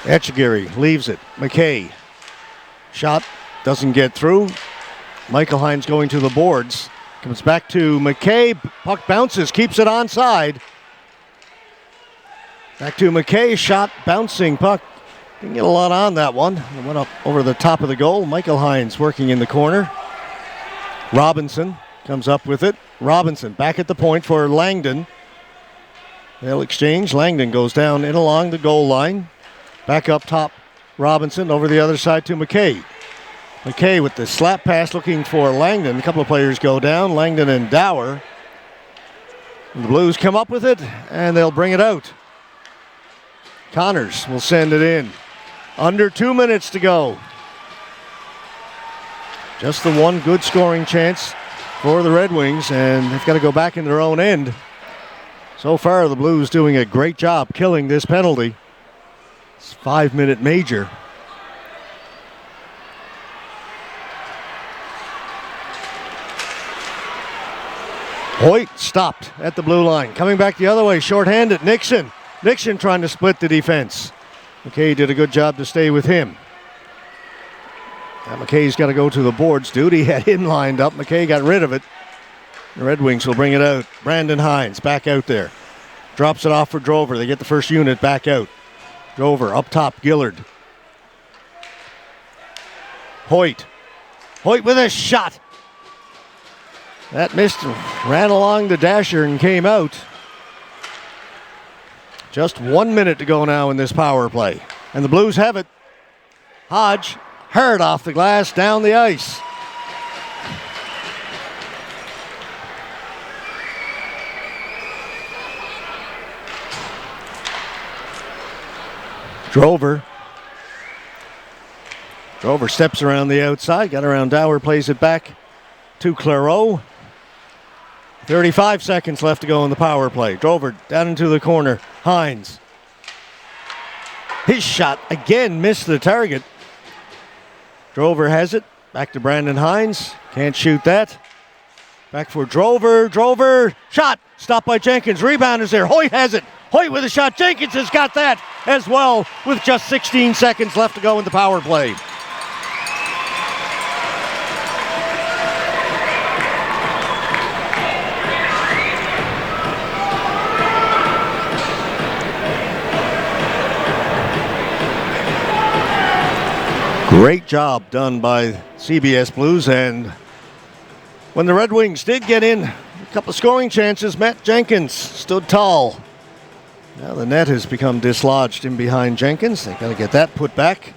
Etchegerry leaves it. McKay. Shot doesn't get through. Michael Hines going to the boards. Comes back to McKay. Puck bounces, keeps it onside. Back to McKay. Shot bouncing puck. Didn't get a lot on that one. It went up over the top of the goal. Michael Hines working in the corner. Robinson comes up with it. Robinson back at the point for Langdon. They'll exchange. Langdon goes down in along the goal line. Back up top. Robinson over the other side to McKay. McKay with the slap pass looking for Langdon. A couple of players go down, Langdon and Dower. And the Blues come up with it, and they'll bring it out. Connors will send it in. Under 2 minutes to go. Just the one good scoring chance for the Red Wings, and they've got to go back in their own end. So far, the Blues doing a great job killing this penalty. It's a 5-minute major. Hoyt stopped at the blue line. Coming back the other way, shorthanded. Nixon trying to split the defense. McKay did a good job to stay with him. Now McKay's got to go to the boards. Duty had him lined up. McKay got rid of it. The Red Wings will bring it out. Brandon Hines back out there. Drops it off for Drover. They get the first unit back out. Drover up top, Gillard. Hoyt. Hoyt with a shot. That missed him. Ran along the dasher and came out. Just 1 minute to go now in this power play. And the Blues have it. Hodge, hard off the glass, down the ice. Drover. Drover steps around the outside, got around Dower, plays it back to Clareau. 35 seconds left to go in the power play. Drover down into the corner. Hines. His shot again missed the target. Drover has it. Back to Brandon Hines. Can't shoot that. Back for Drover. Drover. Shot. Stopped by Jenkins. Rebound is there. Hoyt has it. Hoyt with a shot. Jenkins has got that as well with just 16 seconds left to go in the power play. Great job done by CBS Blues, and when the Red Wings did get in a couple of scoring chances, Matt Jenkins stood tall. Now the net has become dislodged in behind Jenkins. They've got to get that put back.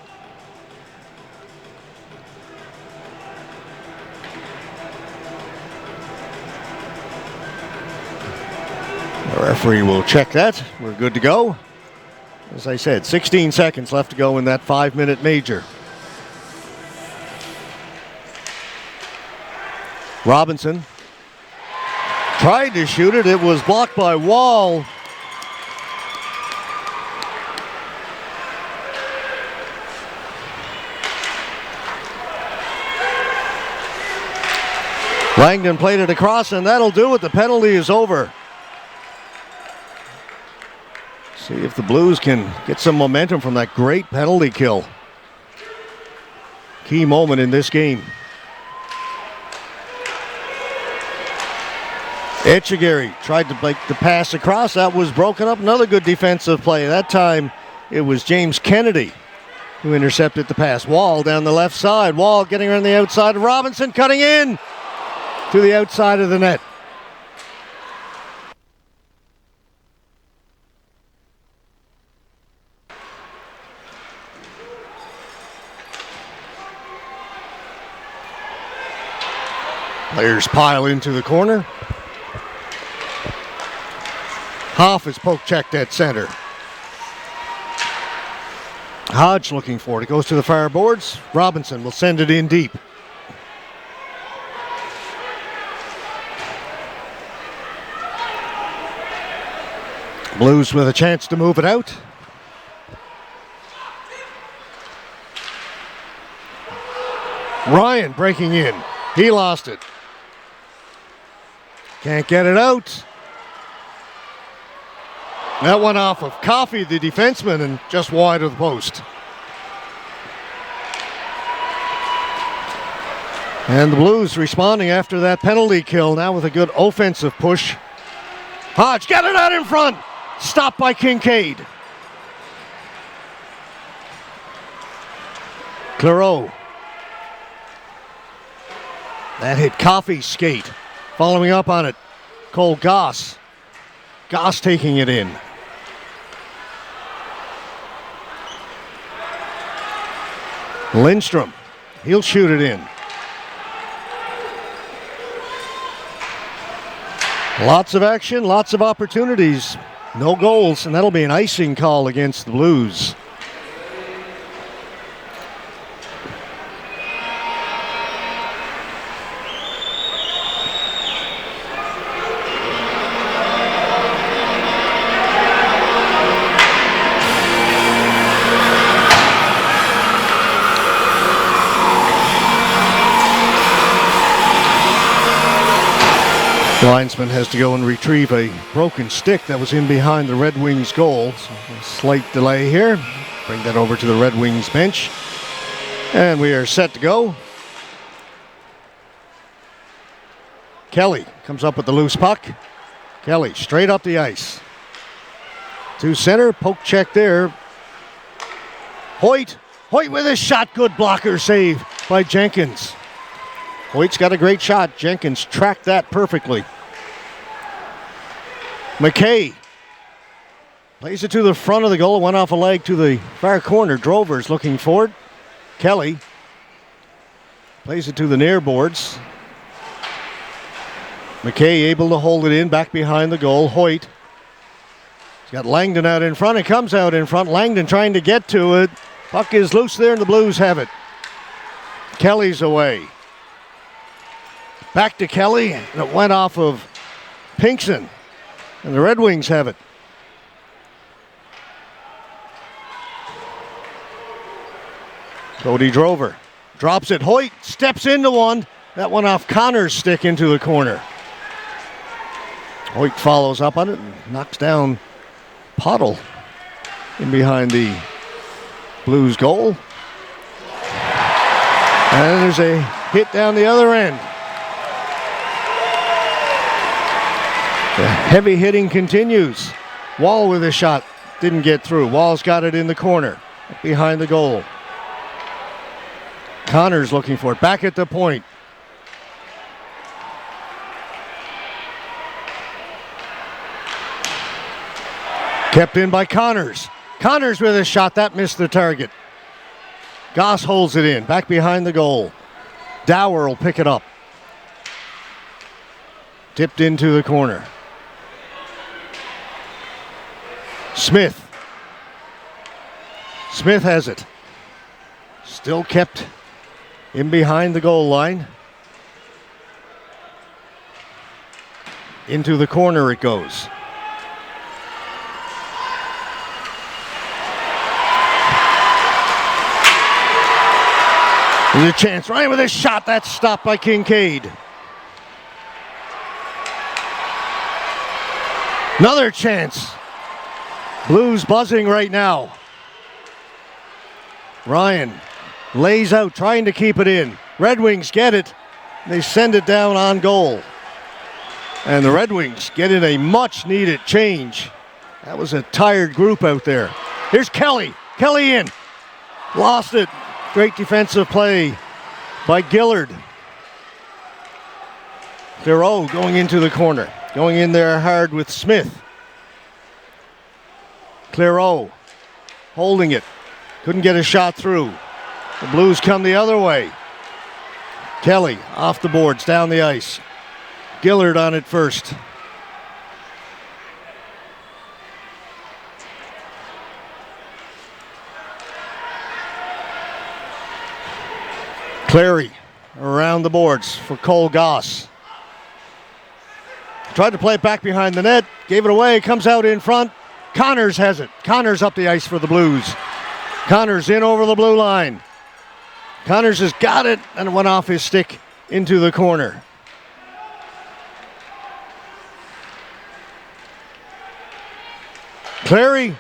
The referee will check that. We're good to go. As I said, 16 seconds left to go in that 5-minute major. Robinson tried to shoot it. It was blocked by Wall. Langdon played it across, and that'll do it. The penalty is over. See if the Blues can get some momentum from that great penalty kill. Key moment in this game. Etchegaray tried to make the pass across. That was broken up. Another good defensive play. That time it was James Kennedy who intercepted the pass. Wall down the left side. Wall getting around the outside of Robinson, cutting in to the outside of the net. Players pile into the corner. Hoff is poke checked at center. Hodge looking for it. It goes to the far boards. Robinson will send it in deep. Blues with a chance to move it out. Ryan breaking in. He lost it. Can't get it out. That went off of Coffey, the defenseman, and just wide of the post. And the Blues responding after that penalty kill, now with a good offensive push. Hodge got it out in front. Stopped by Kincaid. Clareau. That hit Coffey's skate. Following up on it, Cole Goss. Goss taking it in. Lindstrom. He'll shoot it in. Lots of action, lots of opportunities. No goals, and that'll be an icing call against the Blues. Linesman has to go and retrieve a broken stick that was in behind the Red Wings goal. So a slight delay here. Bring that over to the Red Wings bench. And we are set to go. Kelly comes up with the loose puck. Kelly straight up the ice. To center, poke check there. Hoyt with a shot, good blocker save by Jenkins. Hoyt's got a great shot. Jenkins tracked that perfectly. McKay plays it to the front of the goal. Went off a leg to the far corner. Drover's looking for it. Kelly plays it to the near boards. McKay able to hold it in back behind the goal. Hoyt. He's got Langdon out in front. It comes out in front. Langdon trying to get to it. Puck is loose there and the Blues have it. Kelly's away. Back to Kelly, and it went off of Pinkson. And the Red Wings have it. Cody Drover drops it. Hoyt steps into one. That went off Connor's stick into the corner. Hoyt follows up on it and knocks down Pottle in behind the Blues goal. And there's a hit down the other end. The heavy hitting continues. Wall with a shot. Didn't get through. Wall's got it in the corner behind the goal. Connor's looking for it. Back at the point. Kept in by Connors. Connors with a shot. That missed the target. Goss holds it in. Back behind the goal. Dower will pick it up. Tipped into the corner. Smith. Smith has it. Still kept in behind the goal line. Into the corner it goes. There's a chance. Ryan with a shot. That's stopped by Kincaid. Another chance. Blues buzzing right now. Ryan lays out, trying to keep it in. Red Wings get it. They send it down on goal. And the Red Wings get in a much-needed change. That was a tired group out there. Here's Kelly. Kelly in. Lost it. Great defensive play by Gillard. Clareau going into the corner. Going in there hard with Smith. Clareau holding it. Couldn't get a shot through. The Blues come the other way. Kelly off the boards, down the ice. Gillard on it first. Clary around the boards for Cole Goss. Tried to play it back behind the net. Gave it away. Comes out in front. Connors has it. Connors up the ice for the Blues. Connors in over the blue line. Connors has got it and it went off his stick into the corner. Clary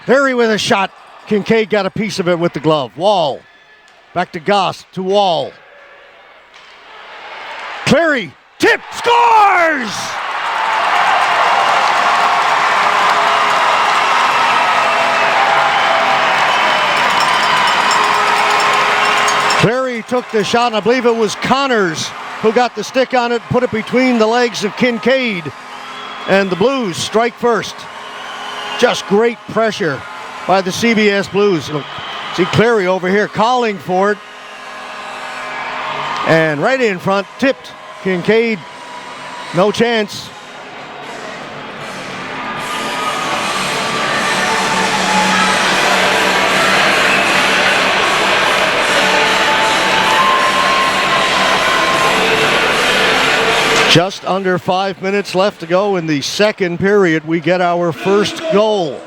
with a shot. Kincaid got a piece of it with the glove. Wall. Back to Goss, to Wall. Clary, tip, scores! Clary took the shot, and I believe it was Connors who got the stick on it, put it between the legs of Kincaid, and the Blues strike first. Just great pressure by the CBS Blues. See Clary over here calling for it. And right in front, tipped. Kincaid, no chance. Just under 5 minutes left to go in the second period. We get our first goal.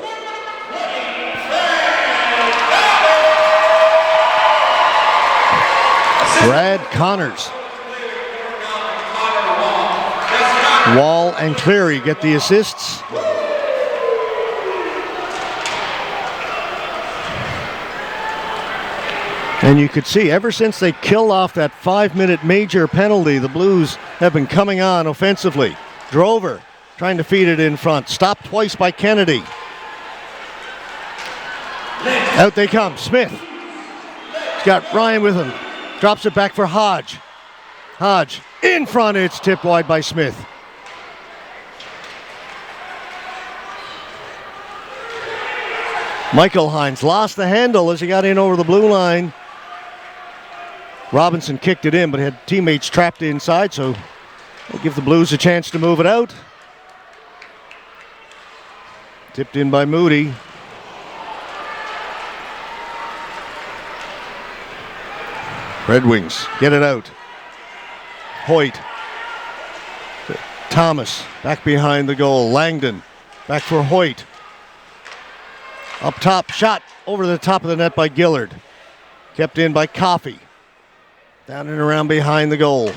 Brad Connors. Wall and Cleary get the assists. And you could see ever since they killed off that 5-minute major penalty, the Blues have been coming on offensively. Drover trying to feed it in front. Stopped twice by Kennedy. Out they come. Smith. He's got Ryan with him. Drops it back for Hodge. Hodge in front. It's tipped wide by Smith. Michael Hines lost the handle as he got in over the blue line. Robinson kicked it in, but had teammates trapped inside, so they'll give the Blues a chance to move it out. Tipped in by Moody. Red Wings get it out. Hoyt. Thomas back behind the goal. Langdon back for Hoyt. Up top, shot over the top of the net by Gillard. Kept in by Coffey. Down and around behind the goal.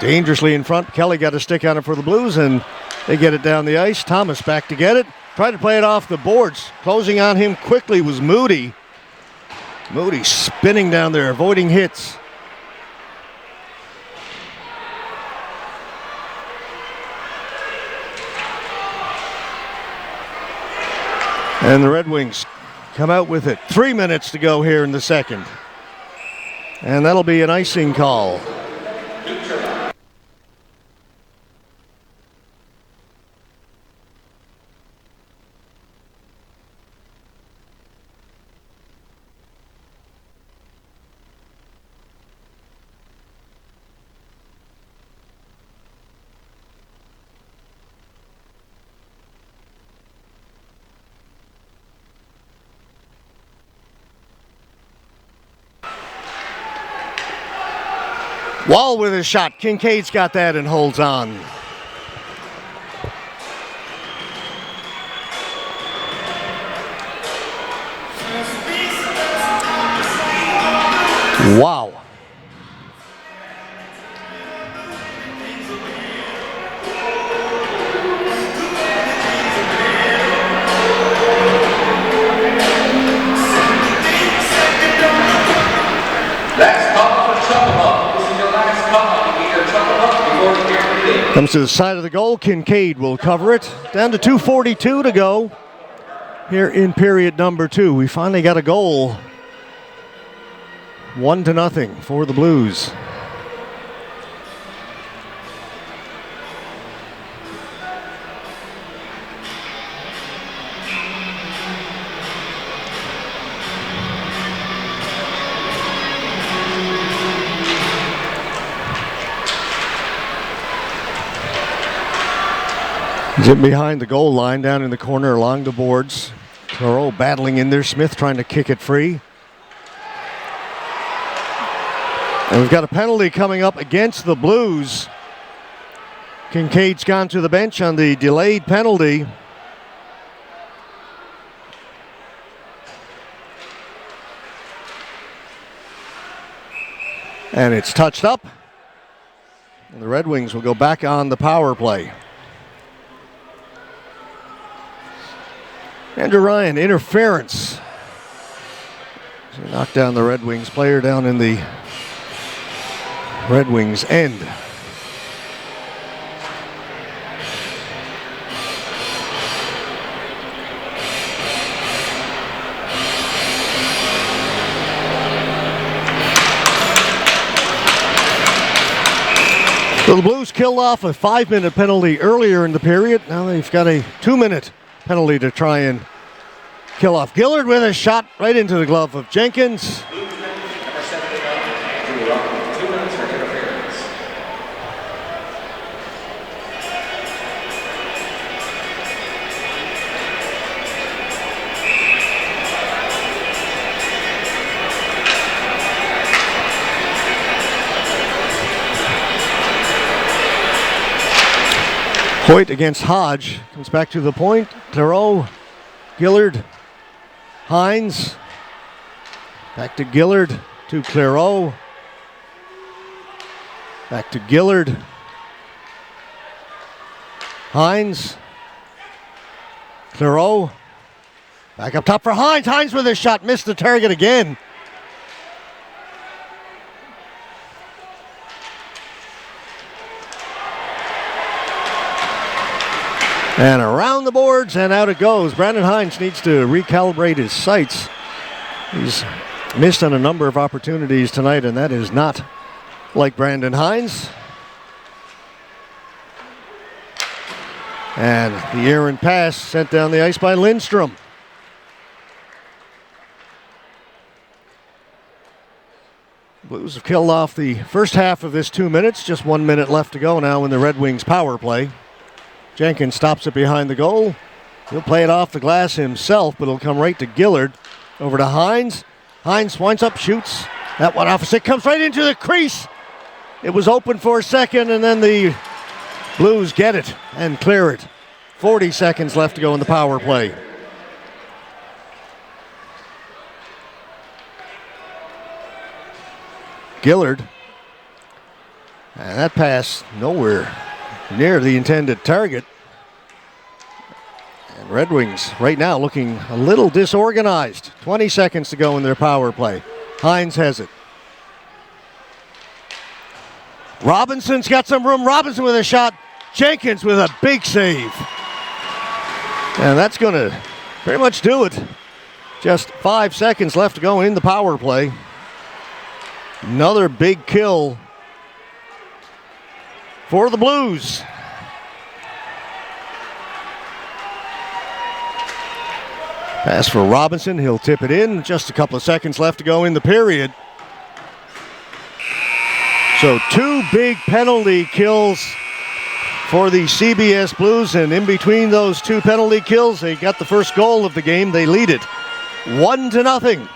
Dangerously in front. Kelly got a stick on it for the Blues, and they get it down the ice. Thomas back to get it. Tried to play it off the boards. Closing on him quickly was Moody. Moody spinning down there, avoiding hits. And the Red Wings come out with it. 3 minutes to go here in the second. And that'll be an icing call. Wall with his shot. Kincaid's got that and holds on. Wow. Comes to the side of the goal. Kincaid will cover it. Down to 2:42 to go here in period number 2. We finally got a goal. 1-0 for the Blues. Zip behind the goal line, down in the corner along the boards. Thoreau battling in there. Smith trying to kick it free. And we've got a penalty coming up against the Blues. Kincaid's gone to the bench on the delayed penalty. And it's touched up. And the Red Wings will go back on the power play. Andrew Ryan, interference. So knocked down the Red Wings player down in the Red Wings end. So the Blues killed off a 5-minute penalty earlier in the period. Now they've got a 2-minute penalty to try and kill off. Gillard with a shot right into the glove of Jenkins. Hoyt against Hodge. Comes back to the point. Clareau, Gillard, Hines. Back to Gillard, to Clareau. Back to Gillard. Hines. Clareau. Back up top for Hines. Hines with his shot. Missed the target again. And around the boards and out it goes. Brandon Hines needs to recalibrate his sights. He's missed on a number of opportunities tonight, and that is not like Brandon Hines. And the errant pass sent down the ice by Lindstrom. Blues have killed off the first half of this 2 minutes. Just 1 minute left to go now in the Red Wings power play. Jenkins stops it behind the goal. He'll play it off the glass himself, but it'll come right to Gillard. Over to Hines. Hines winds up, shoots. That one off a stick, comes right into the crease. It was open for a second, and then the Blues get it and clear it. 40 seconds left to go in the power play. Gillard. And that pass nowhere near the intended target. And Red Wings right now looking a little disorganized. 20 seconds to go in their power play. Hines has it. Robinson's got some room. Robinson with a shot. Jenkins with a big save. And that's going to pretty much do it. Just 5 seconds left to go in the power play. Another big kill for the Blues. Pass for Robinson. He'll tip it in. Just a couple of seconds left to go in the period. So 2 big penalty kills for the CBS Blues, and in between those 2 penalty kills, they got the first goal of the game. They lead it 1-0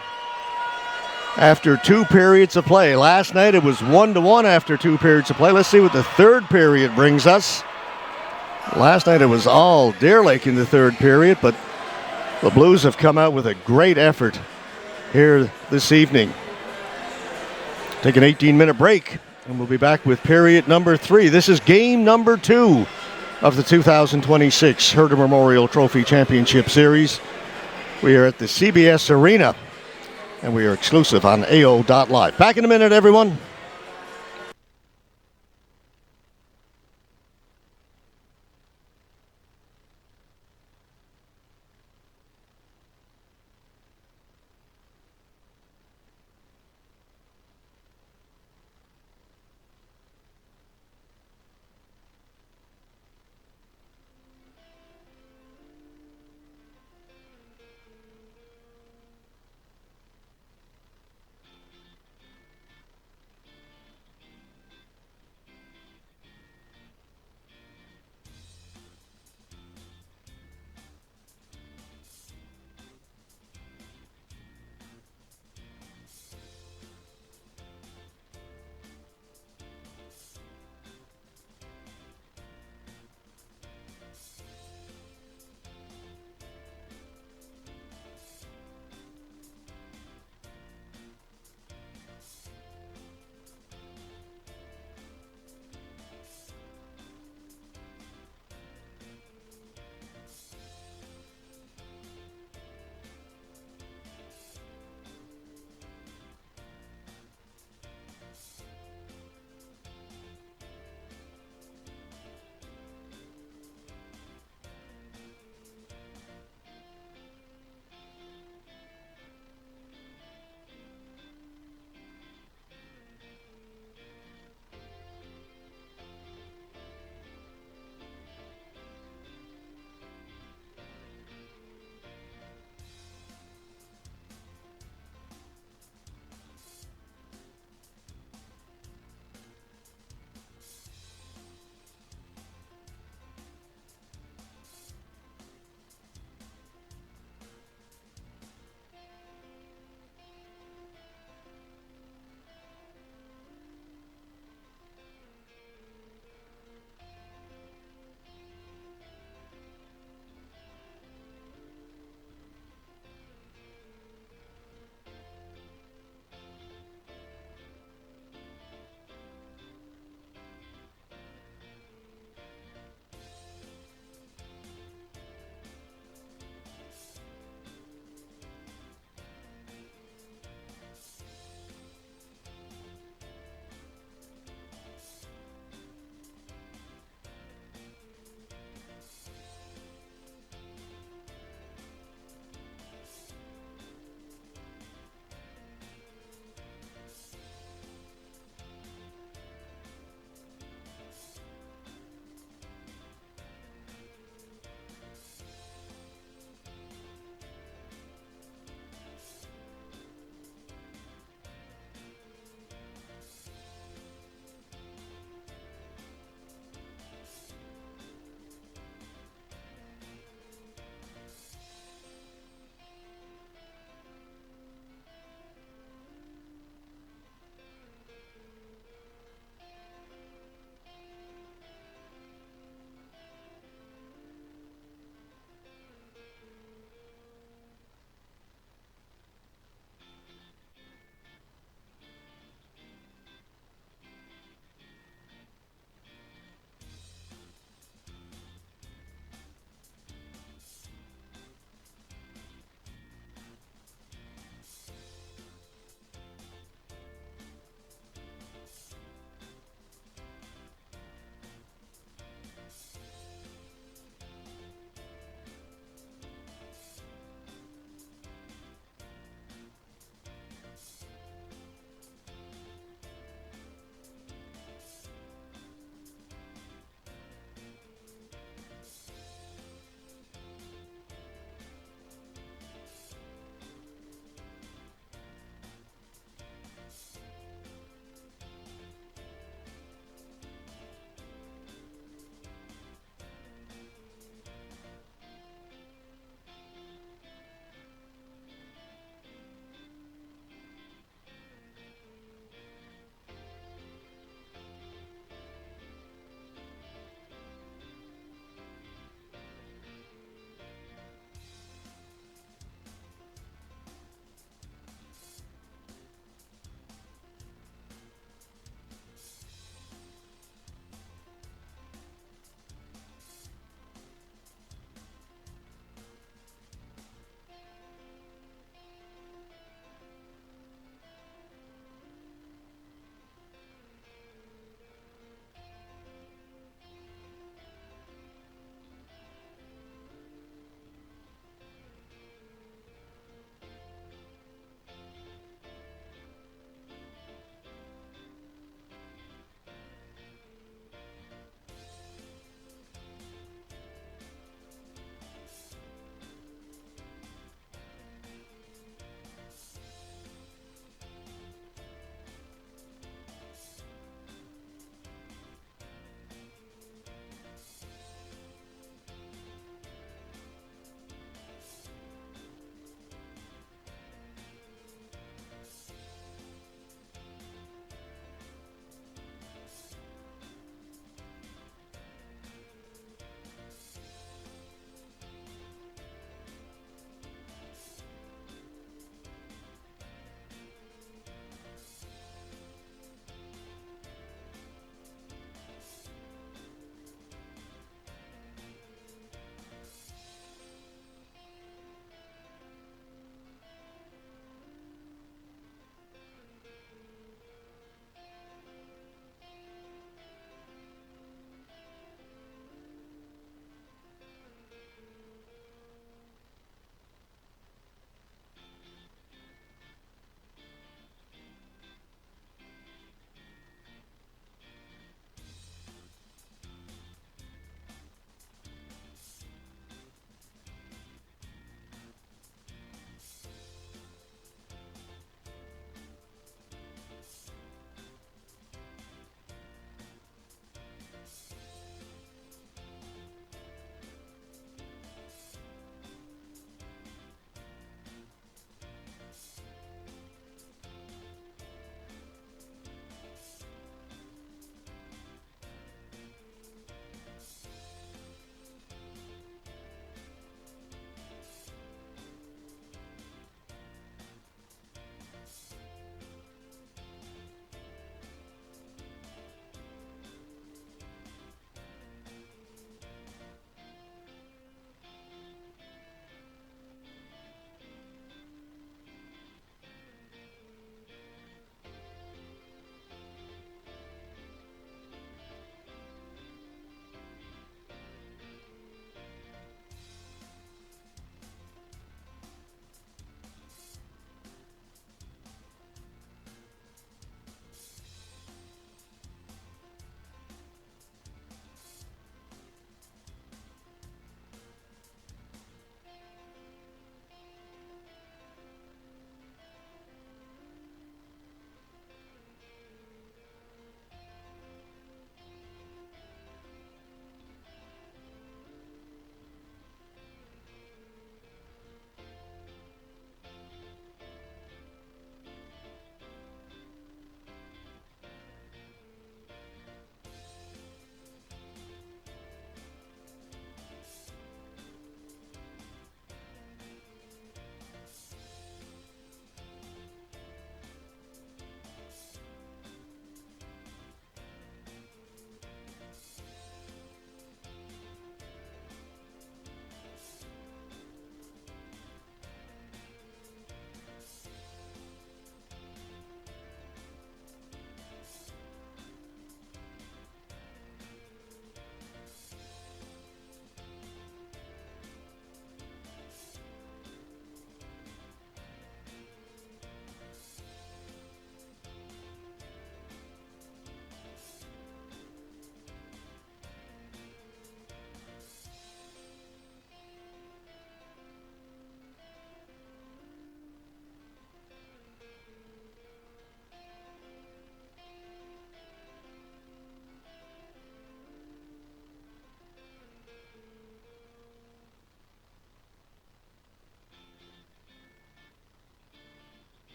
after 2 periods of play. Last night it was 1-1 after 2 periods of play. Let's see what the third period brings us. Last night it was all Deer Lake in the third period, but the Blues have come out with a great effort here this evening. Take an 18-minute break, and we'll be back with period number 3. This is game number 2 of the 2026 Herder Memorial Trophy Championship Series. We are at the CBS Arena, and we are exclusive on AO.live. Back in a minute, everyone.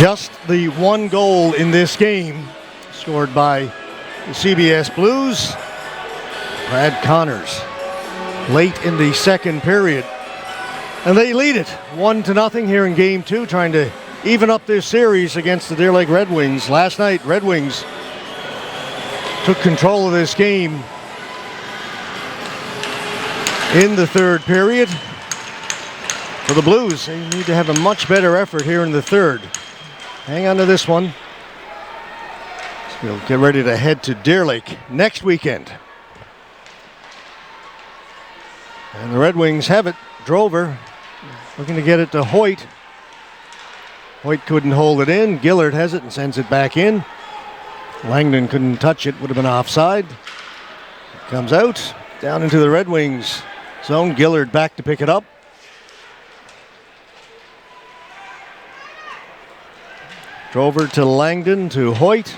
Just the one goal in this game scored by the CBS Blues. Brad Connors late in the second period. And they lead it 1-0 here in game 2, trying to even up this series against the Deer Lake Red Wings. Last night, Red Wings took control of this game in the third period. For the Blues, they need to have a much better effort here in the third. Hang on to this one. So we'll get ready to head to Deer Lake next weekend. And the Red Wings have it. Drover looking to get it to Hoyt. Hoyt couldn't hold it in. Gillard has it and sends it back in. Langdon couldn't touch it, would have been offside. It comes out, down into the Red Wings zone. Gillard back to pick it up. Drover to Langdon to Hoyt.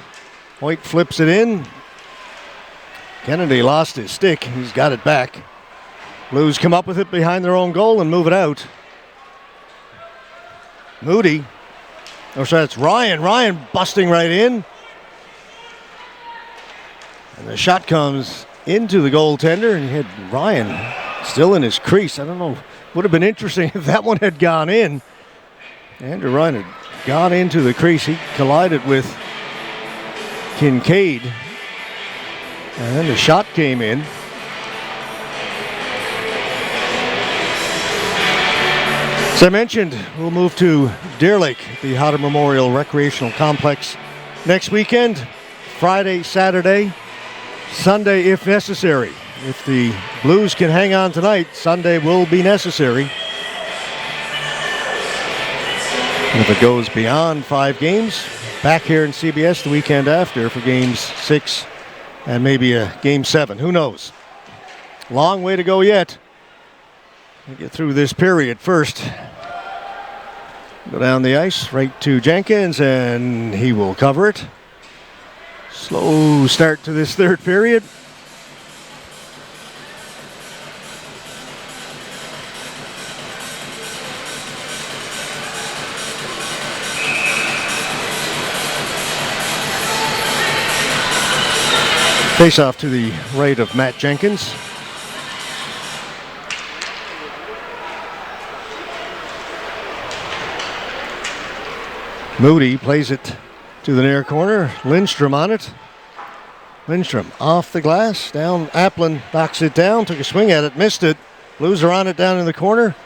Hoyt flips it in. Kennedy lost his stick. He's got it back. Blues come up with it behind their own goal and move it out. Moody. Oh, sorry, it's Ryan. Ryan busting right in. And the shot comes into the goaltender, and you had Ryan still in his crease. I don't know. Would have been interesting if that one had gone in. Andrew Ryan had gone into the crease. He collided with Kincaid. And then the shot came in. As I mentioned, we'll move to Deer Lake, the Hodder Memorial Recreational Complex next weekend. Friday, Saturday, Sunday if necessary. If the Blues can hang on tonight, Sunday will be necessary. And if it goes beyond 5 games, back here in CBS the weekend after for games 6 and maybe a game 7. Who knows? Long way to go yet. We'll get through this period first. Go down the ice right to Jenkins, and he will cover it. Slow start to this third period. Face off to the right of Matt Jenkins. Moody plays it to the near corner. Lindstrom on it. Lindstrom off the glass. Down. Applin knocks it down. Took a swing at it. Missed it. Blues are on it down in the corner.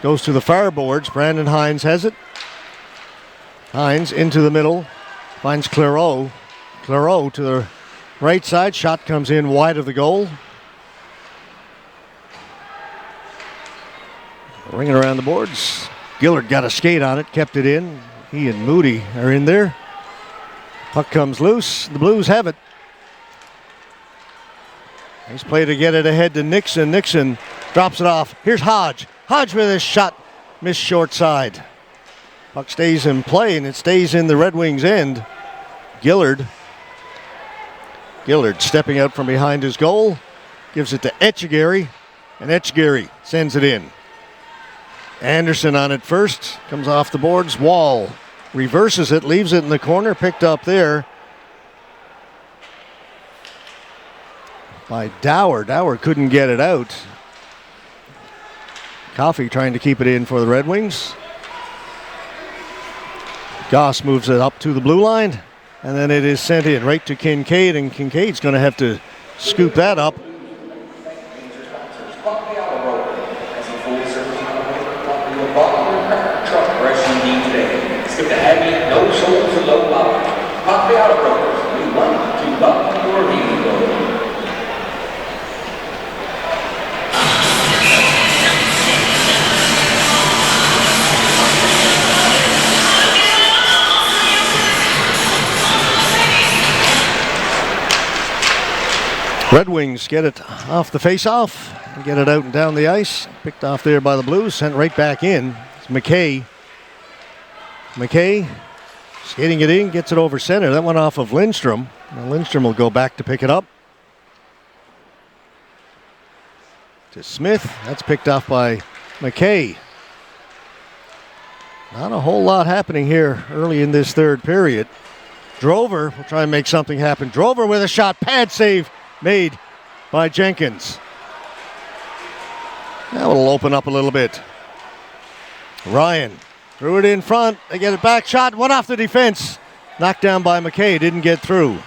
Goes to the far boards. Brandon Hines has it. Hines into the middle. Finds Clairot. Clairot to the right side. Shot comes in wide of the goal. Ringing around the boards. Gillard got a skate on it. Kept it in. He and Moody are in there. Puck comes loose. The Blues have it. Nice play to get it ahead to Nixon. Nixon drops it off. Here's Hodge. Hodge with his shot. Missed short side. Puck stays in play, and it stays in the Red Wings' end. Gillard. Gillard stepping out from behind his goal. Gives it to Etchegaray, and Etchegaray sends it in. Anderson on it first. Comes off the boards. Wall reverses it, leaves it in the corner. Picked up there by Dower. Dower couldn't get it out. Coffey trying to keep it in for the Red Wings. Goss moves it up to the blue line, and then it is sent in right to Kincaid, and Kincaid's going to have to scoop that up. Skip the heavy, no souls and low power. Coffee out of brokers. We want to love your review goal. Red Wings get it off the face-off and get it out and down the ice. Picked off there by the Blues, sent right back in. It's McKay. McKay skating it in, gets it over center. That went off of Lindstrom. Now Lindstrom will go back to pick it up. To Smith. That's picked off by McKay. Not a whole lot happening here early in this third period. Drover will try and make something happen. Drover with a shot. Pad save made by Jenkins. That will open up a little bit. Ryan threw it in front. They get it back. Shot. One off the defense. Knocked down by McKay. Didn't get through.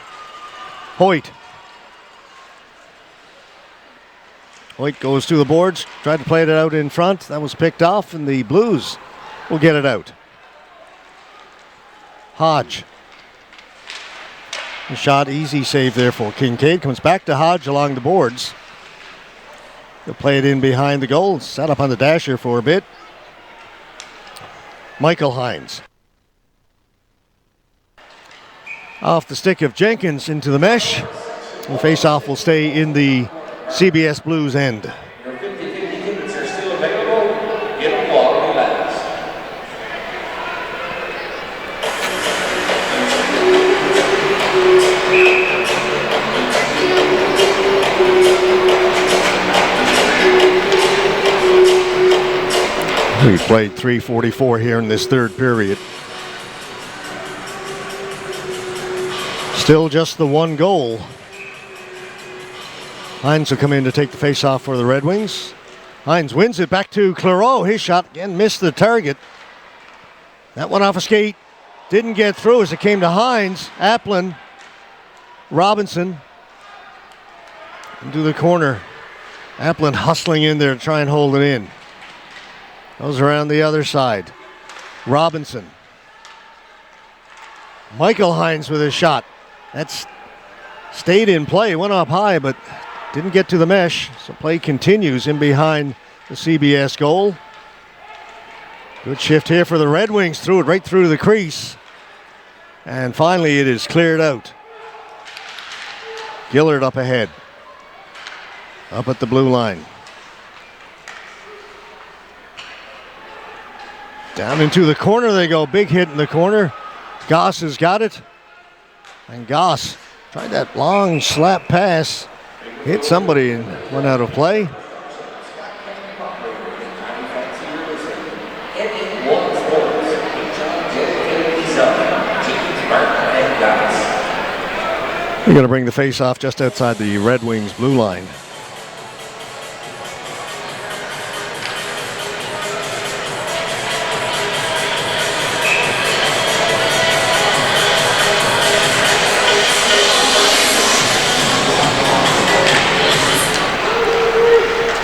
Hoyt. Hoyt goes to the boards. Tried to play it out in front. That was picked off, and the Blues will get it out. Hodge. A shot, easy save there for Kincaid. Comes back to Hodge along the boards. He'll play it in behind the goal. Set up on the dasher for a bit. Michael Hines. Off the stick of Jenkins into the mesh. The face-off will stay in the CBS Blues end. Your 50-50 tickets are still available. Get them while it lasts. We played 3:44 here in this third period. Still just the one goal. Hines will come in to take the face-off for the Red Wings. Hines wins it back to Claureau. His shot again missed the target. That one off a skate. Didn't get through as it came to Hines. Applin. Robinson. Into the corner. Applin hustling in there to try and hold it in. Goes around the other side. Robinson. Michael Hines with his shot. That's stayed in play. Went up high, but didn't get to the mesh. So play continues in behind the CBS goal. Good shift here for the Red Wings. Threw it right through the crease. And finally it is cleared out. Gillard up ahead. Up at the blue line. Down into the corner they go. Big hit in the corner. Goss has got it. And Goss tried that long slap pass. Hit somebody and went out of play. We're going to bring the face off just outside the Red Wings blue line.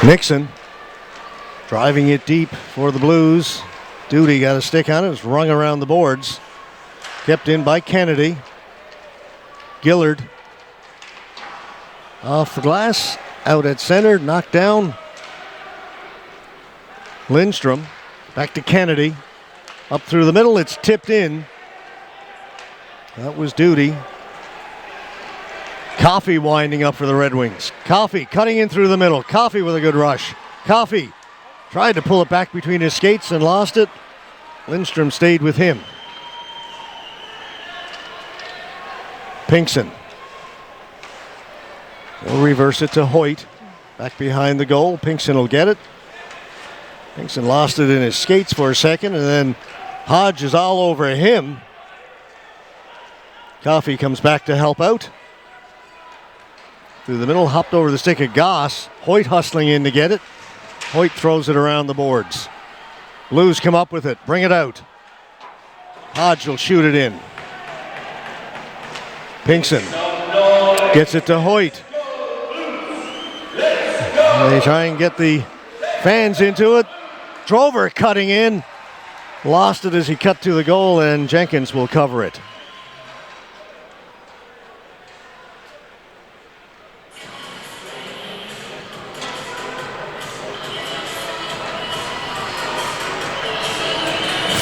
Nixon driving it deep for the Blues. Duty got a stick on it. It's rung around the boards. Kept in by Kennedy. Gillard off the glass. Out at center. Knocked down. Lindstrom back to Kennedy. Up through the middle. It's tipped in. That was Duty. Coffey winding up for the Red Wings. Coffey cutting in through the middle. Coffey with a good rush. Coffey tried to pull it back between his skates and lost it. Lindstrom stayed with him. Pinkson. He'll reverse it to Hoyt. Back behind the goal. Pinkson will get it. Pinkson lost it in his skates for a second, and then Hodge is all over him. Coffey comes back to help out. Through the middle, hopped over the stick of Goss. Hoyt hustling in to get it. Hoyt throws it around the boards. Blues come up with it. Bring it out. Hodge will shoot it in. Pinkson gets it to Hoyt. They try and get the fans into it. Drover cutting in. Lost it as he cut to the goal, and Jenkins will cover it.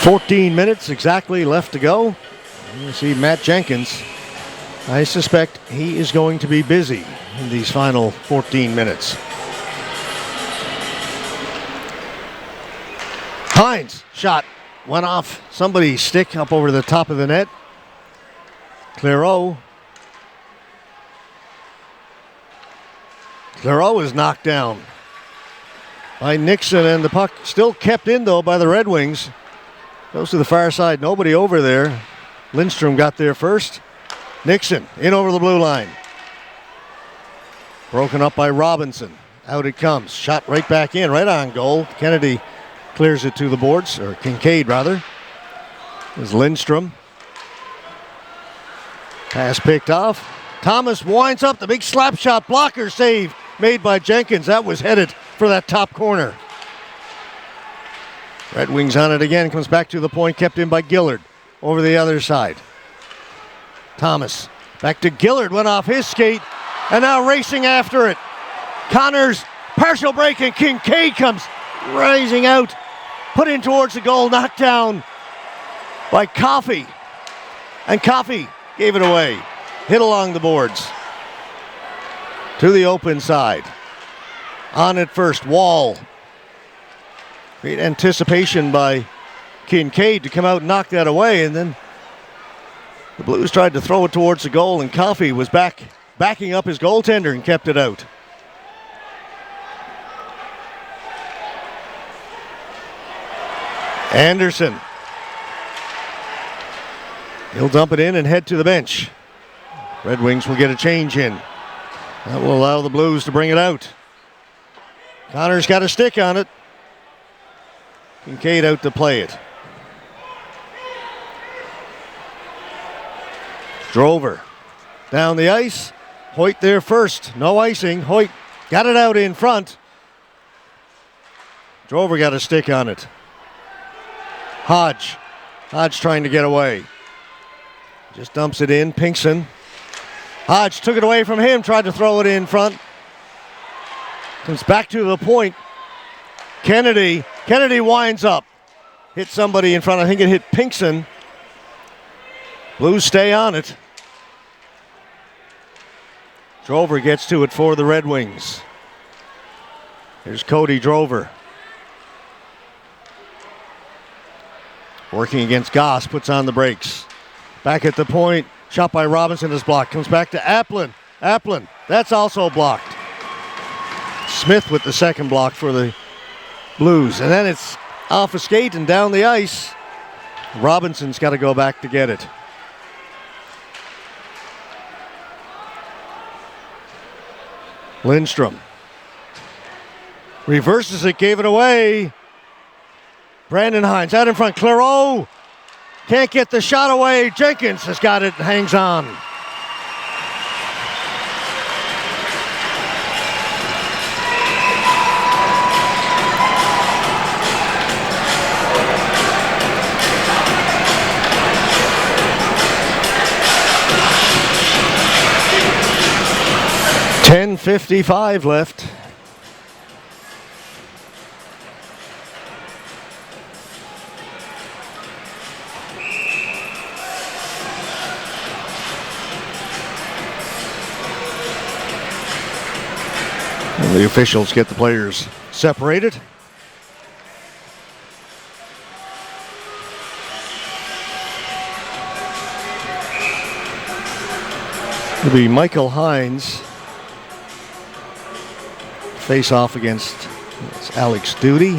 "14 minutes exactly left to go." You see Matt Jenkins. I suspect he is going to be busy in these final 14 minutes. Hines shot went off somebody's stick up over the top of the net. Claureau is knocked down by Nixon, and the puck still kept in though by the Red Wings. Goes to the far side. Nobody over there. Lindstrom got there first. Nixon in over the blue line. Broken up by Robinson. Out it comes. Shot right back in. Right on goal. Kennedy clears it to the boards. Or Kincaid, rather. There's Lindstrom. Pass picked off. Thomas winds up the big slap shot. Blocker save made by Jenkins. That was headed for that top corner. Red Wings on it again. Comes back to the point. Kept in by Gillard. Over the other side. Thomas back to Gillard. Went off his skate. And now racing after it. Connors. Partial break and Kincaid comes rising out. Put in towards the goal. Knocked down by Coffey. And Coffey gave it away. Hit along the boards. To the open side. On it first. Wall. Great anticipation by Kincaid to come out and knock that away, and then the Blues tried to throw it towards the goal, and Coffey was backing up his goaltender and kept it out. Anderson. He'll dump it in and head to the bench. Red Wings will get a change in. That will allow the Blues to bring it out. Connors got a stick on it. Kincaid out to play it. Drover down the ice. Hoyt there first. No icing. Hoyt got it out in front. Drover got a stick on it. Hodge trying to get away. Just dumps it in. Pinkson. Hodge took it away from him. Tried to throw it in front. Comes back to the point. Kennedy winds up. Hit somebody in front. I think it hit Pinkson. Blues stay on it. Drover gets to it for the Red Wings. Here's Cody Drover. Working against Goss, puts on the brakes. Back at the point. Shot by Robinson is blocked. Comes back to Applin. Applin, that's also blocked. Smith with the second block for the Blues. And then it's off a skate and down the ice. Robinson's got to go back to get it. Lindstrom reverses it, gave it away. Brandon Hines out in front. Clairot can't get the shot away. Jenkins has got it and hangs on. .55 left. And the officials get the players separated. It'll be Michael Hines. Face off against Alex Duty.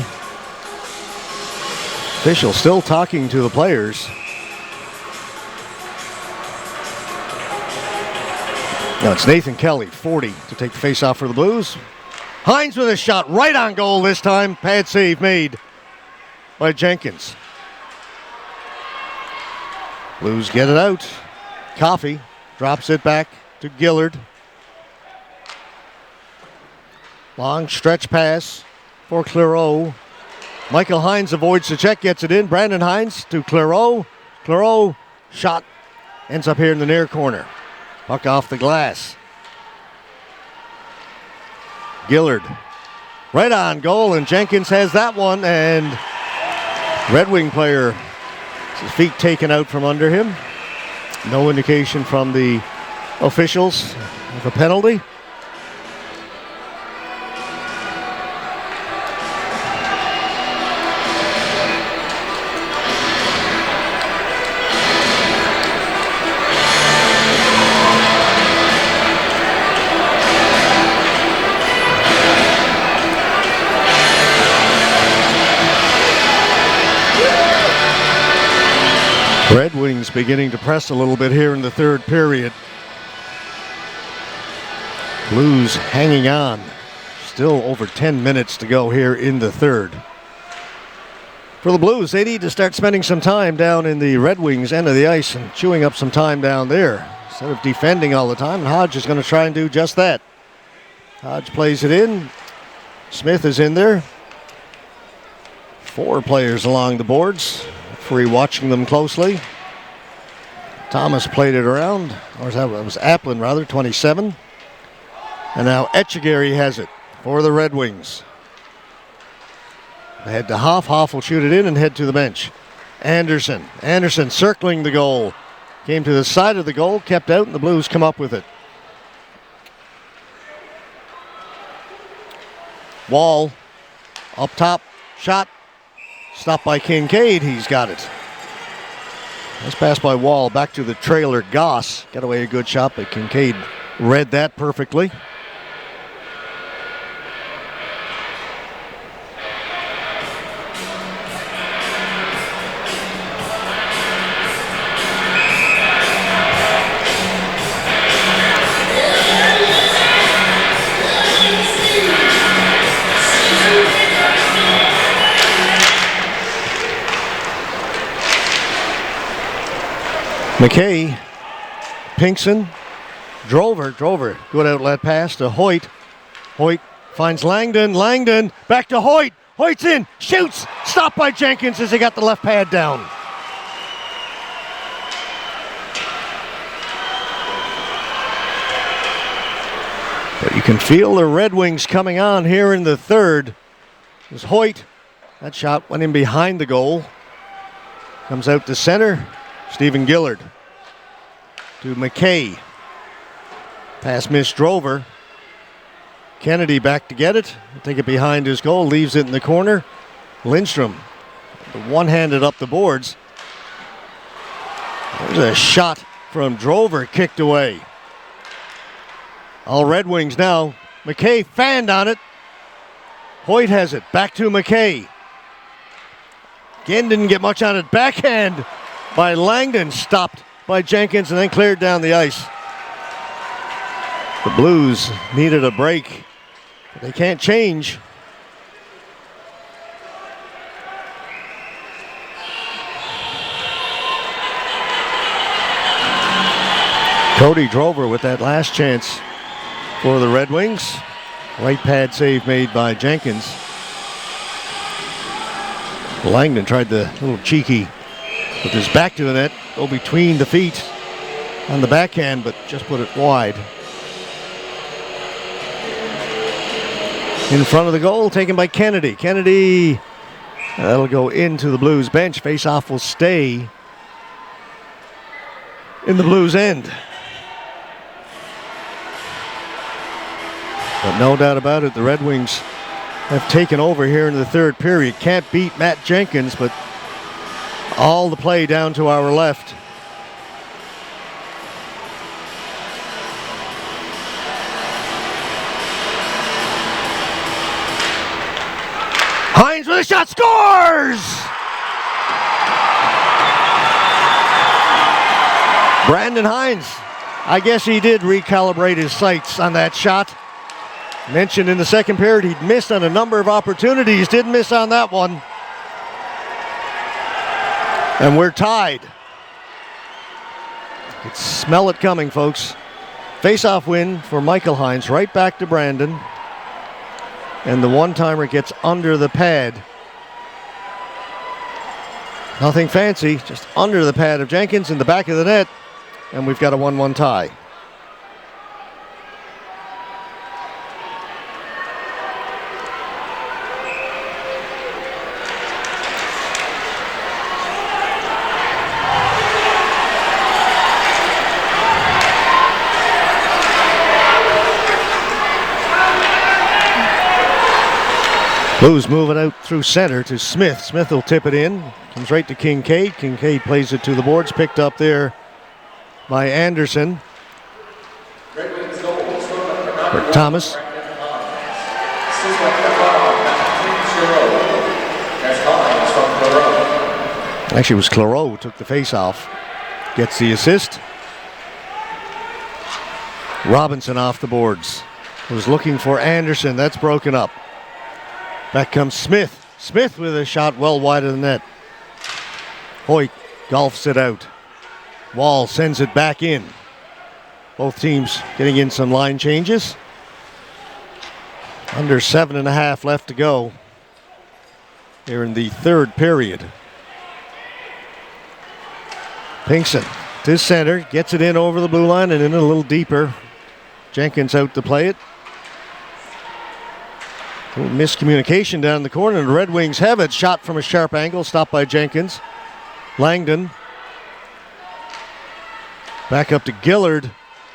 Official still talking to the players. Now it's Nathan Kelly, 40, to take the face off for the Blues. Hines with a shot right on goal this time. Pad save made by Jenkins. Blues get it out. Coffey drops it back to Gillard. Long stretch pass for Clairot. Michael Hines avoids the check, gets it in. Brandon Hines to Clairot. Clairot shot ends up here in the near corner. Puck off the glass. Gillard right on goal, and Jenkins has that one, and Red Wing player, his feet taken out from under him. No indication from the officials of a penalty. Red Wings beginning to press a little bit here in the third period. Blues hanging on. Still over 10 minutes to go here in the third. For the Blues, they need to start spending some time down in the Red Wings end of the ice and chewing up some time down there instead of defending all the time. And Hodge is going to try and do just that. Hodge plays it in. Smith is in there. 4 players along the boards. Referee watching them closely. Thomas played it around, or that was Applin rather, 27. And now Etchegaray has it for the Red Wings. They head to Hoff. Hoff will shoot it in and head to the bench. Anderson circling the goal. Came to the side of the goal, kept out, and the Blues come up with it. Wall up top, shot. Stopped by Kincaid. He's got it. Nice pass by Wall back to the trailer. Goss got away a good shot, but Kincaid read that perfectly. McKay, Pinkson, Drover, good outlet pass to Hoyt. Hoyt finds Langdon, back to Hoyt. Hoyt's in, shoots, stopped by Jenkins as he got the left pad down. But you can feel the Red Wings coming on here in the third. As Hoyt, that shot went in behind the goal. Comes out to center. Stephen Gillard to McKay. Pass missed Drover. Kennedy back to get it. Take it behind his goal. Leaves it in the corner. Lindstrom one-handed up the boards. There's a shot from Drover kicked away. All Red Wings now. McKay fanned on it. Hoyt has it. Back to McKay. Again, didn't get much on it. Backhand by Langdon, stopped by Jenkins and then cleared down the ice. The Blues needed a break, but they can't change. Cody Drover with that last chance for the Red Wings. Right pad save made by Jenkins. Langdon tried the little cheeky with his back to the net, go between the feet on the backhand, but just put it wide. In front of the goal, taken by Kennedy. Kennedy, that'll go into the Blues bench. Face-off will stay in the Blues end. But no doubt about it, the Red Wings have taken over here in the third period. Can't beat Matt Jenkins, but all the play down to our left. Hines with a shot, scores! Brandon Hines, I guess he did recalibrate his sights on that shot. Mentioned in the second period he'd missed on a number of opportunities, didn't miss on that one. And we're tied. You can smell it coming, folks. Face-off win for Michael Hines, right back to Brandon. And the one-timer gets under the pad. Nothing fancy, just under the pad of Jenkins in the back of the net. And we've got a 1-1 tie. Blues move it out through center to Smith. Smith will tip it in. Comes right to Kincaid. Kincaid plays it to the boards. Picked up there by Anderson. For Thomas. Actually, it was Claro who took the face-off. Gets the assist. Robinson off the boards. Was looking for Anderson. That's broken up. Back comes Smith. Smith with a shot well wide of the net. Hoyt golfs it out. Wall sends it back in. Both teams getting in some line changes. Under 7.5 left to go here in the third period. Pinkson to center, gets it in over the blue line and in a little deeper. Jenkins out to play it. A little miscommunication down the corner, and the Red Wings have it. Shot from a sharp angle, stopped by Jenkins. Langdon. Back up to Gillard.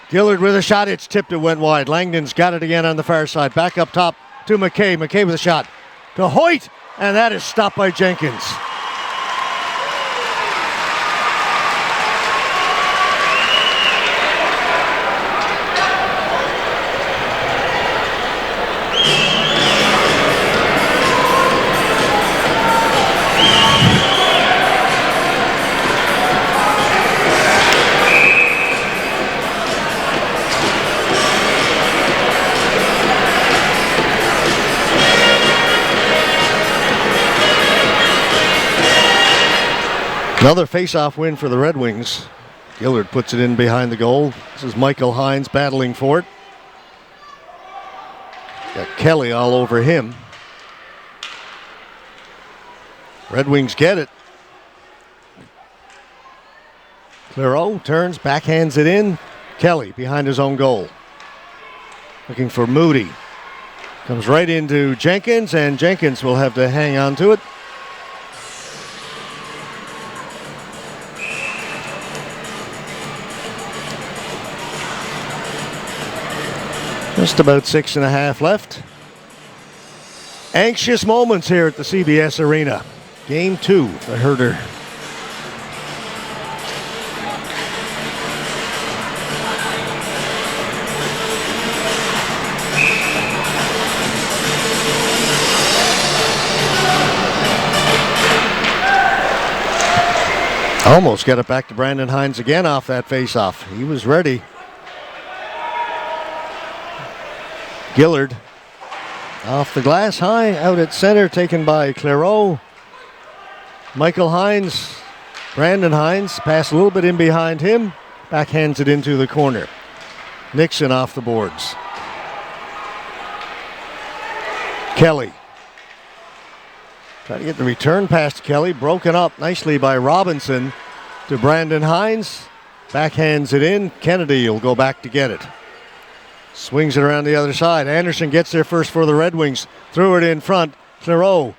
Gillard with a shot, it's tipped, it went wide. Langdon's got it again on the far side. Back up top to McKay. McKay with a shot to Hoyt, and that is stopped by Jenkins. Another face-off win for the Red Wings. Gillard puts it in behind the goal. This is Michael Hines battling for it. Got Kelly all over him. Red Wings get it. Claro turns, backhands it in. Kelly behind his own goal. Looking for Moody. Comes right into Jenkins, and Jenkins will have to hang on to it. Just about 6.5 left. Anxious moments here at the CBS Arena. Game 2 for Herder. Almost got it back to Brandon Hines again off that face-off. He was ready. Gillard off the glass, high, out at center, taken by Claro. Michael Hines, Brandon Hines, pass a little bit in behind him, backhands it into the corner. Nixon off the boards. Kelly. Try to get the return pass to Kelly, broken up nicely by Robinson to Brandon Hines. Backhands it in, Kennedy will go back to get it. Swings it around the other side. Anderson gets there first for the Red Wings. Threw it in front. Claro.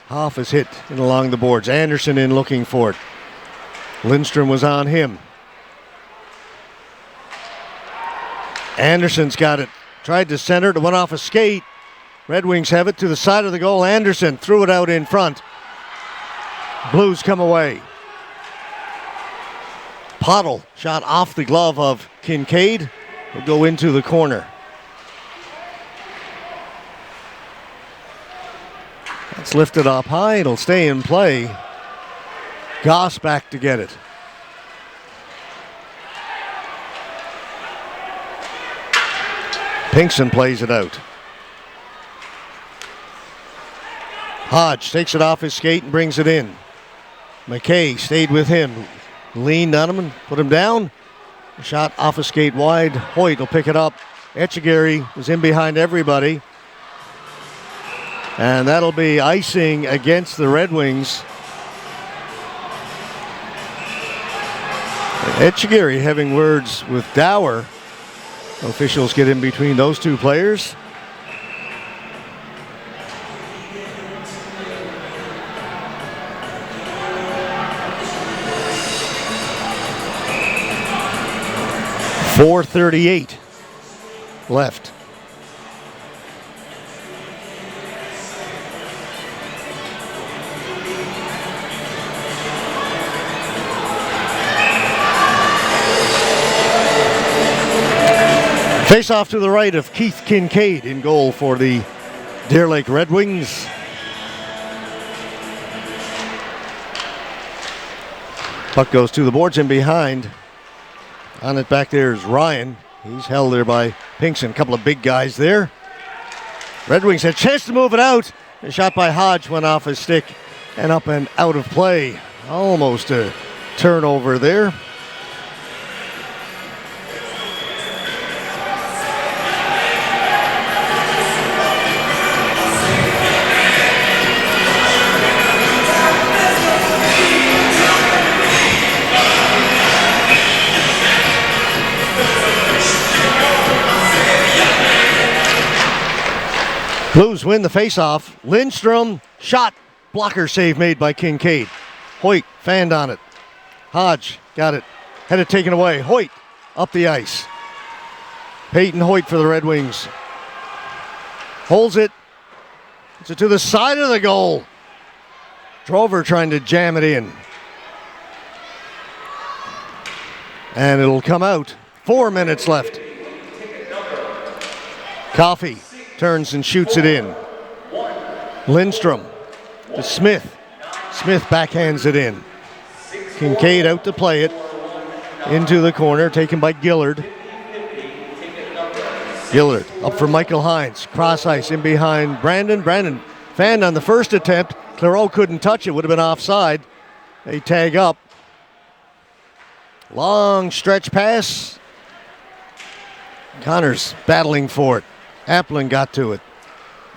Hoff is hit in along the boards. Anderson in looking for it. Lindstrom was on him. Anderson's got it. Tried to center it. It went off a skate. Red Wings have it to the side of the goal. Anderson threw it out in front. Blues come away. Pottle shot off the glove of Kincaid. Will go into the corner. That's lifted up high. It'll stay in play. Goss back to get it. Pinkson plays it out. Hodge takes it off his skate and brings it in. McKay stayed with him. Leaned on him and put him down. Shot off a skate wide. Hoyt will pick it up. Etchegaray was in behind everybody. And that'll be icing against the Red Wings. Etchegaray having words with Dower. Officials get in between those two players. .438 left. Face off to the right of Keith Kincaid in goal for the Deer Lake Red Wings. Puck goes to the boards and behind. On it back there is Ryan. He's held there by Pinkston. A couple of big guys there. Red Wings had a chance to move it out. A shot by Hodge went off his stick and up and out of play. Almost a turnover there. Blues win the faceoff. Lindstrom shot. Blocker save made by Kincaid. Hoyt fanned on it. Hodge got it. Had it taken away. Hoyt up the ice. Peyton Hoyt for the Red Wings. Holds it. It's to the side of the goal. Drover trying to jam it in. And it'll come out. 4 minutes left. Coffey turns and shoots it in. Lindstrom to Smith. Smith backhands it in. Kincaid out to play it. Into the corner, taken by Gillard. Gillard up for Michael Hines. Cross ice in behind Brandon. Brandon fanned on the first attempt. Clairot couldn't touch it. Would have been offside. They tag up. Long stretch pass. Connors battling for it. Applin got to it.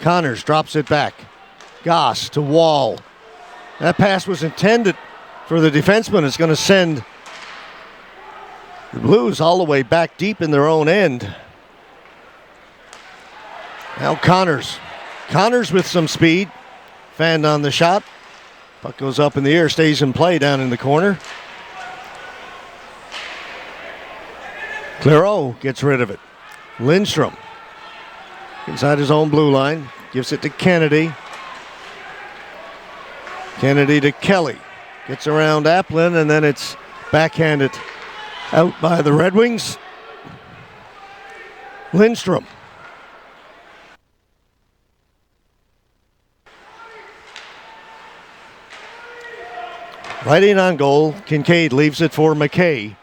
Connors drops it back. Goss to Wall. That pass was intended for the defenseman. It's going to send the Blues all the way back deep in their own end. Now Connors. Connors with some speed. Fanned on the shot. Puck goes up in the air, stays in play down in the corner. Clairot gets rid of it. Lindstrom inside his own blue line. Gives it to Kennedy. Kennedy to Kelly. Gets around Applin, and then it's backhanded out by the Red Wings. Lindstrom. Right in on goal. Kincaid leaves it for McKay.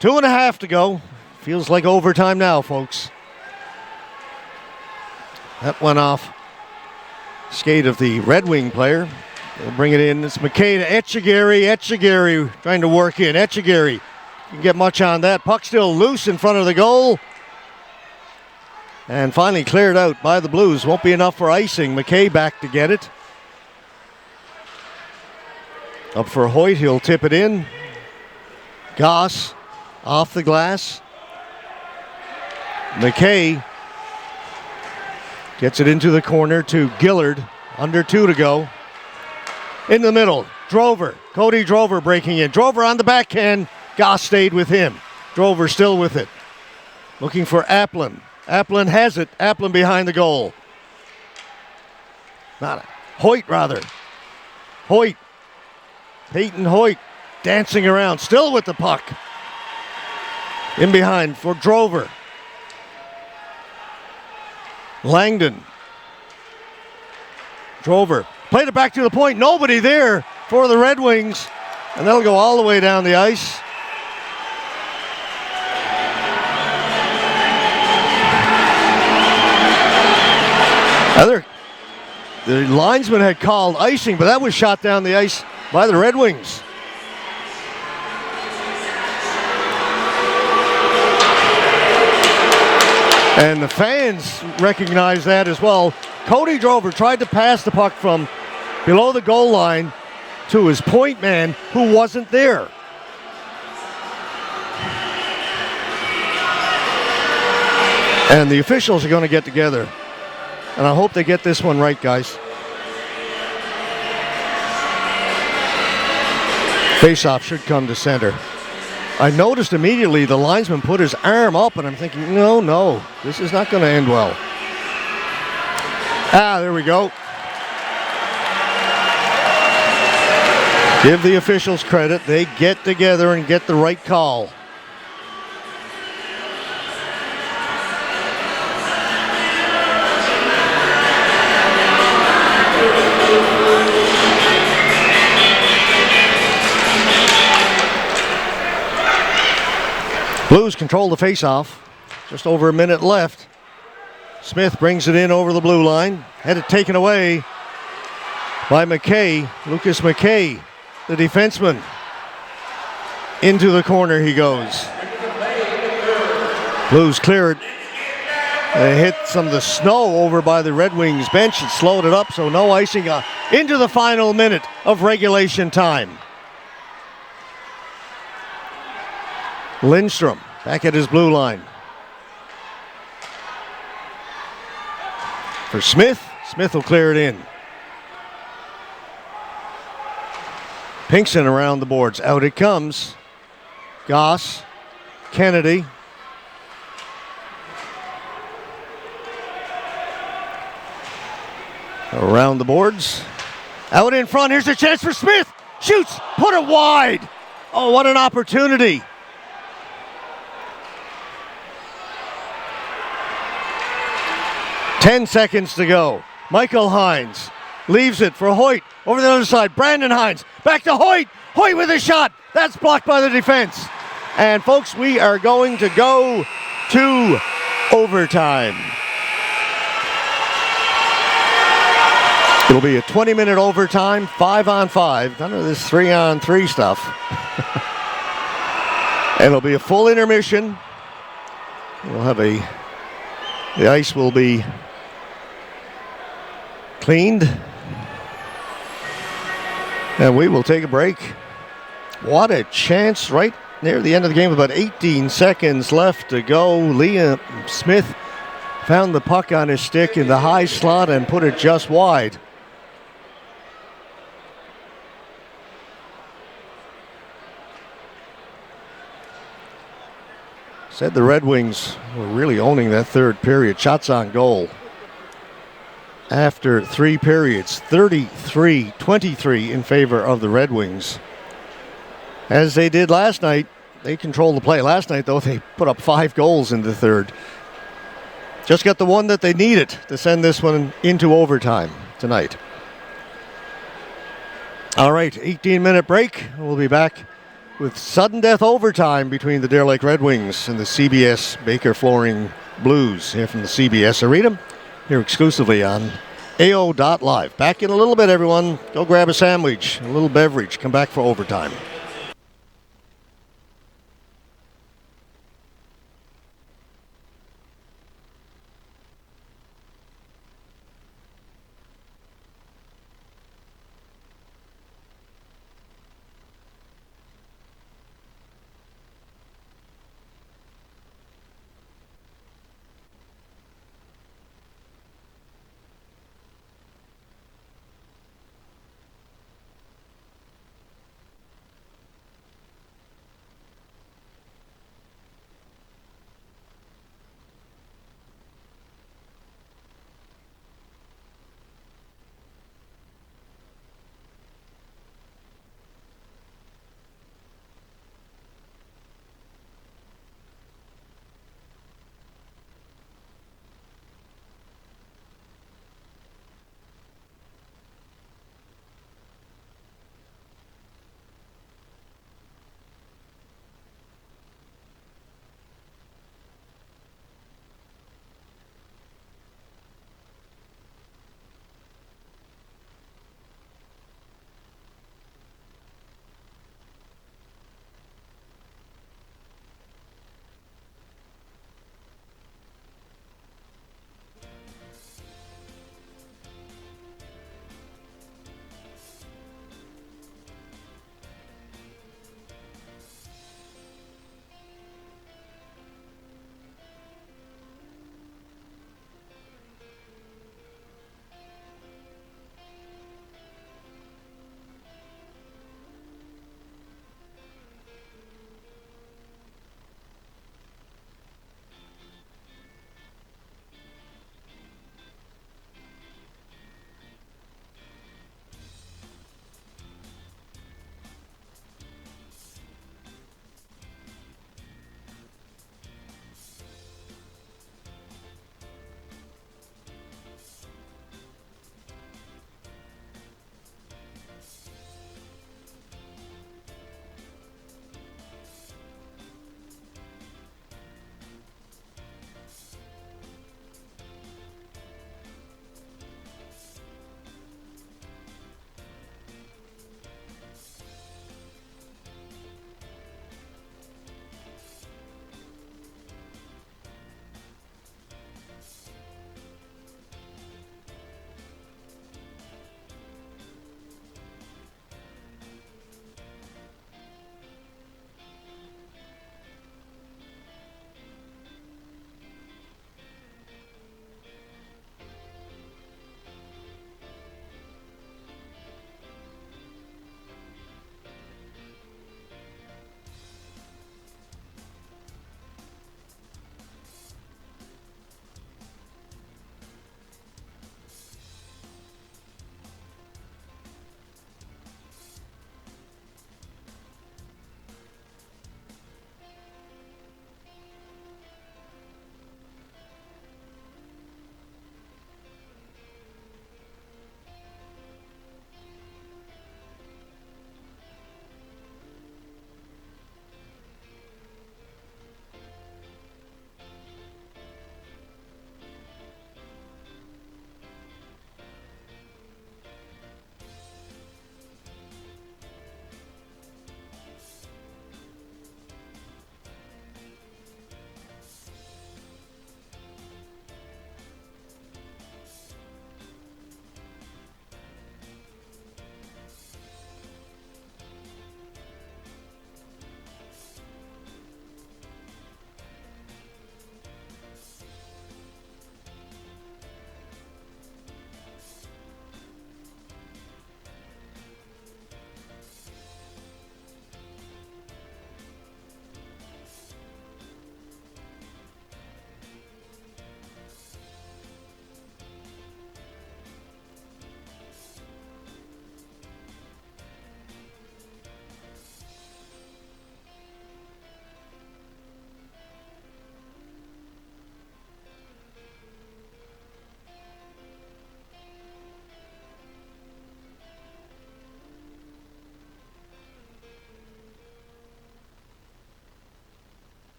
2.5 to go. Feels like overtime now, folks. That went off skate of the Red Wing player. They'll bring it in. It's McKay to Etchegaray. Etchegaray trying to work in. Etchegaray can get much on that. Puck still loose in front of the goal. And finally cleared out by the Blues. Won't be enough for icing. McKay back to get it. Up for Hoyt. He'll tip it in. Goss off the glass. McKay gets it into the corner to Gillard. Under 2 to go. In the middle, Drover. Cody Drover breaking in. Drover on the backhand. Goss stayed with him. Drover still with it. Looking for Applin. Applin has it. Applin behind the goal. Hoyt, rather. Hoyt. Peyton Hoyt dancing around. Still with the puck. In behind for Drover. Langdon. Drover played it back to the point. Nobody there for the Red Wings. And that'll go all the way down the ice. The linesman had called icing, but that was shot down the ice by the Red Wings. And the fans recognize that as well. Cody Drover tried to pass the puck from below the goal line to his point man who wasn't there. And the officials are going to get together. And I hope they get this one right, guys. Faceoff should come to center. I noticed immediately the linesman put his arm up, and I'm thinking, no, this is not going to end well. There we go. Give the officials credit. They get together and get the right call. Blues control the faceoff. Just over a minute left. Smith brings it in over the blue line. Had it taken away by McKay. Lucas McKay, the defenseman. Into the corner he goes. Blues clear it. They hit some of the snow over by the Red Wings bench. It slowed it up, so no icing into the final minute of regulation time. Lindstrom back at his blue line. For Smith. Smith will clear it in. Pinkston around the boards. Out it comes. Goss. Kennedy. Around the boards. Out in front. Here's a chance for Smith. Shoots. Put it wide. Oh, what an opportunity. Ten seconds to go. Michael Hines leaves it for Hoyt. Over the other side. Brandon Hines. Back to Hoyt. Hoyt with a shot. That's blocked by the defense. And folks, we are going to go to overtime. It'll be a 20-minute overtime, 5-on-5. None of this 3-on-3 stuff. And it'll be a full intermission. We'll have the ice will be cleaned. And we will take a break. What a chance right near the end of the game. About 18 seconds left to go. Liam Smith found the puck on his stick in the high slot and put it just wide. Said the Red Wings were really owning that third period. Shots on goal. After 3 periods, 33-23 in favor of the Red Wings. As they did last night, they controlled the play. Last night, though, they put up 5 goals in the third. Just got the one that they needed to send this one into overtime tonight. All right, 18-minute break. We'll be back with sudden death overtime between the Deer Lake Red Wings and the CBS Baker Flooring Blues here from the CBS Arena, here exclusively on AO.live. Back in a little bit, everyone. Go grab a sandwich, a little beverage. Come back for overtime.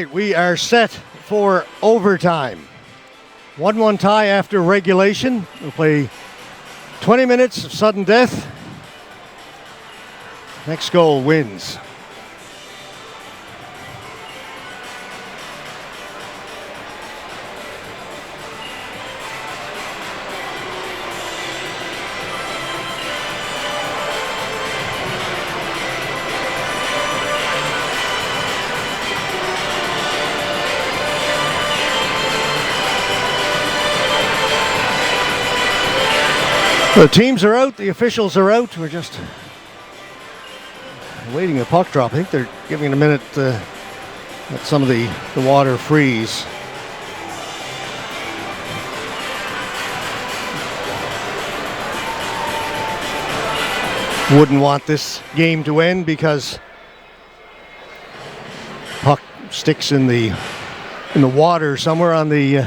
right, we are set for overtime. 1-1 tie after regulation. We'll play 20 minutes of sudden death. Next goal wins. The teams are out, the officials are out. We're just waiting a puck drop. I think they're giving it a minute to let some of the water freeze. Wouldn't want this game to end because puck sticks in the water somewhere on the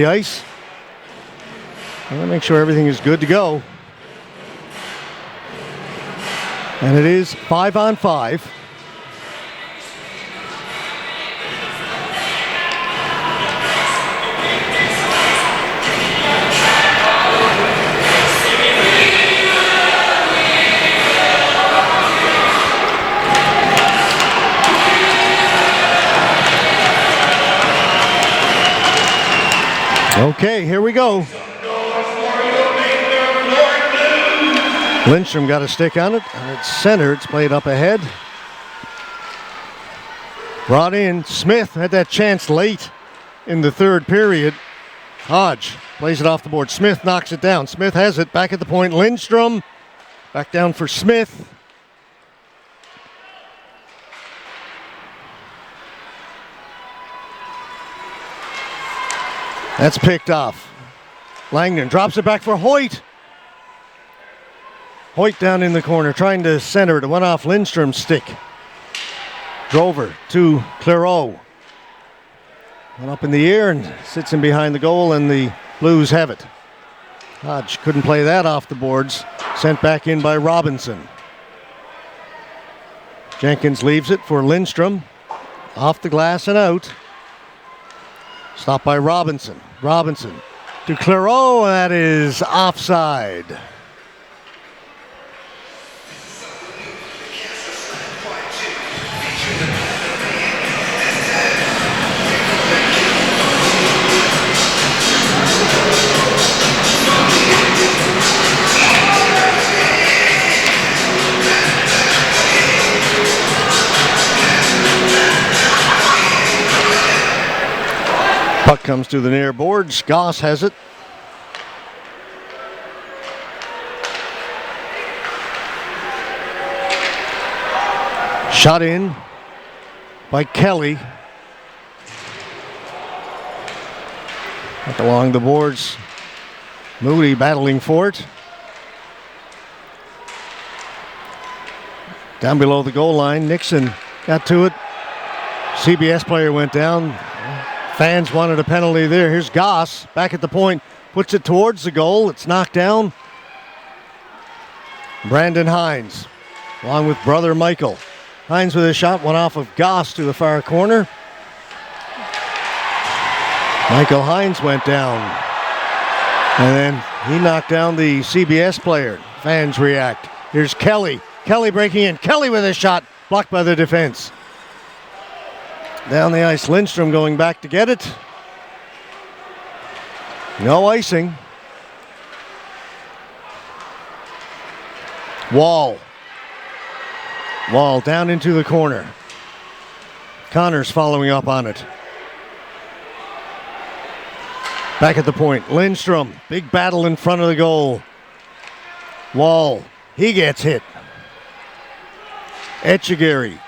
ice. I want to make sure everything is good to go. And it is 5-on-5. Okay, here we go. Lindstrom got a stick on it, and it's center. It's played up ahead. Brought in. Smith had that chance late in the third period. Hodge plays it off the board. Smith knocks it down. Smith has it back at the point. Lindstrom back down for Smith. That's picked off. Langdon drops it back for Hoyt. Hoyt down in the corner, trying to center it. It went off Lindstrom's stick. Drover to Clairot. Went up in the air and sits in behind the goal, and the Blues have it. Hodge couldn't play that off the boards. Sent back in by Robinson. Jenkins leaves it for Lindstrom. Off the glass and out. Stopped by Robinson. Robinson to Clairot, and that is offside. Puck comes to the near boards. Goss has it. Shot in by Kelly. Up along the boards. Moody battling for it. Down below the goal line. Nixon got to it. CBS player went down. Fans wanted a penalty there. Here's Goss back at the point. Puts it towards the goal. It's knocked down. Brandon Hines along with brother Michael. Hines with a shot. Went off of Goss to the far corner. Michael Hines went down. And then he knocked down the CBS player. Fans react. Here's Kelly. Kelly breaking in. Kelly with a shot. Blocked by the defense. Down the ice, Lindstrom going back to get it. No icing. Wall down into the corner. Connors following up on it. Back at the point, Lindstrom, big battle in front of the goal. Wall, he gets hit. Etchegary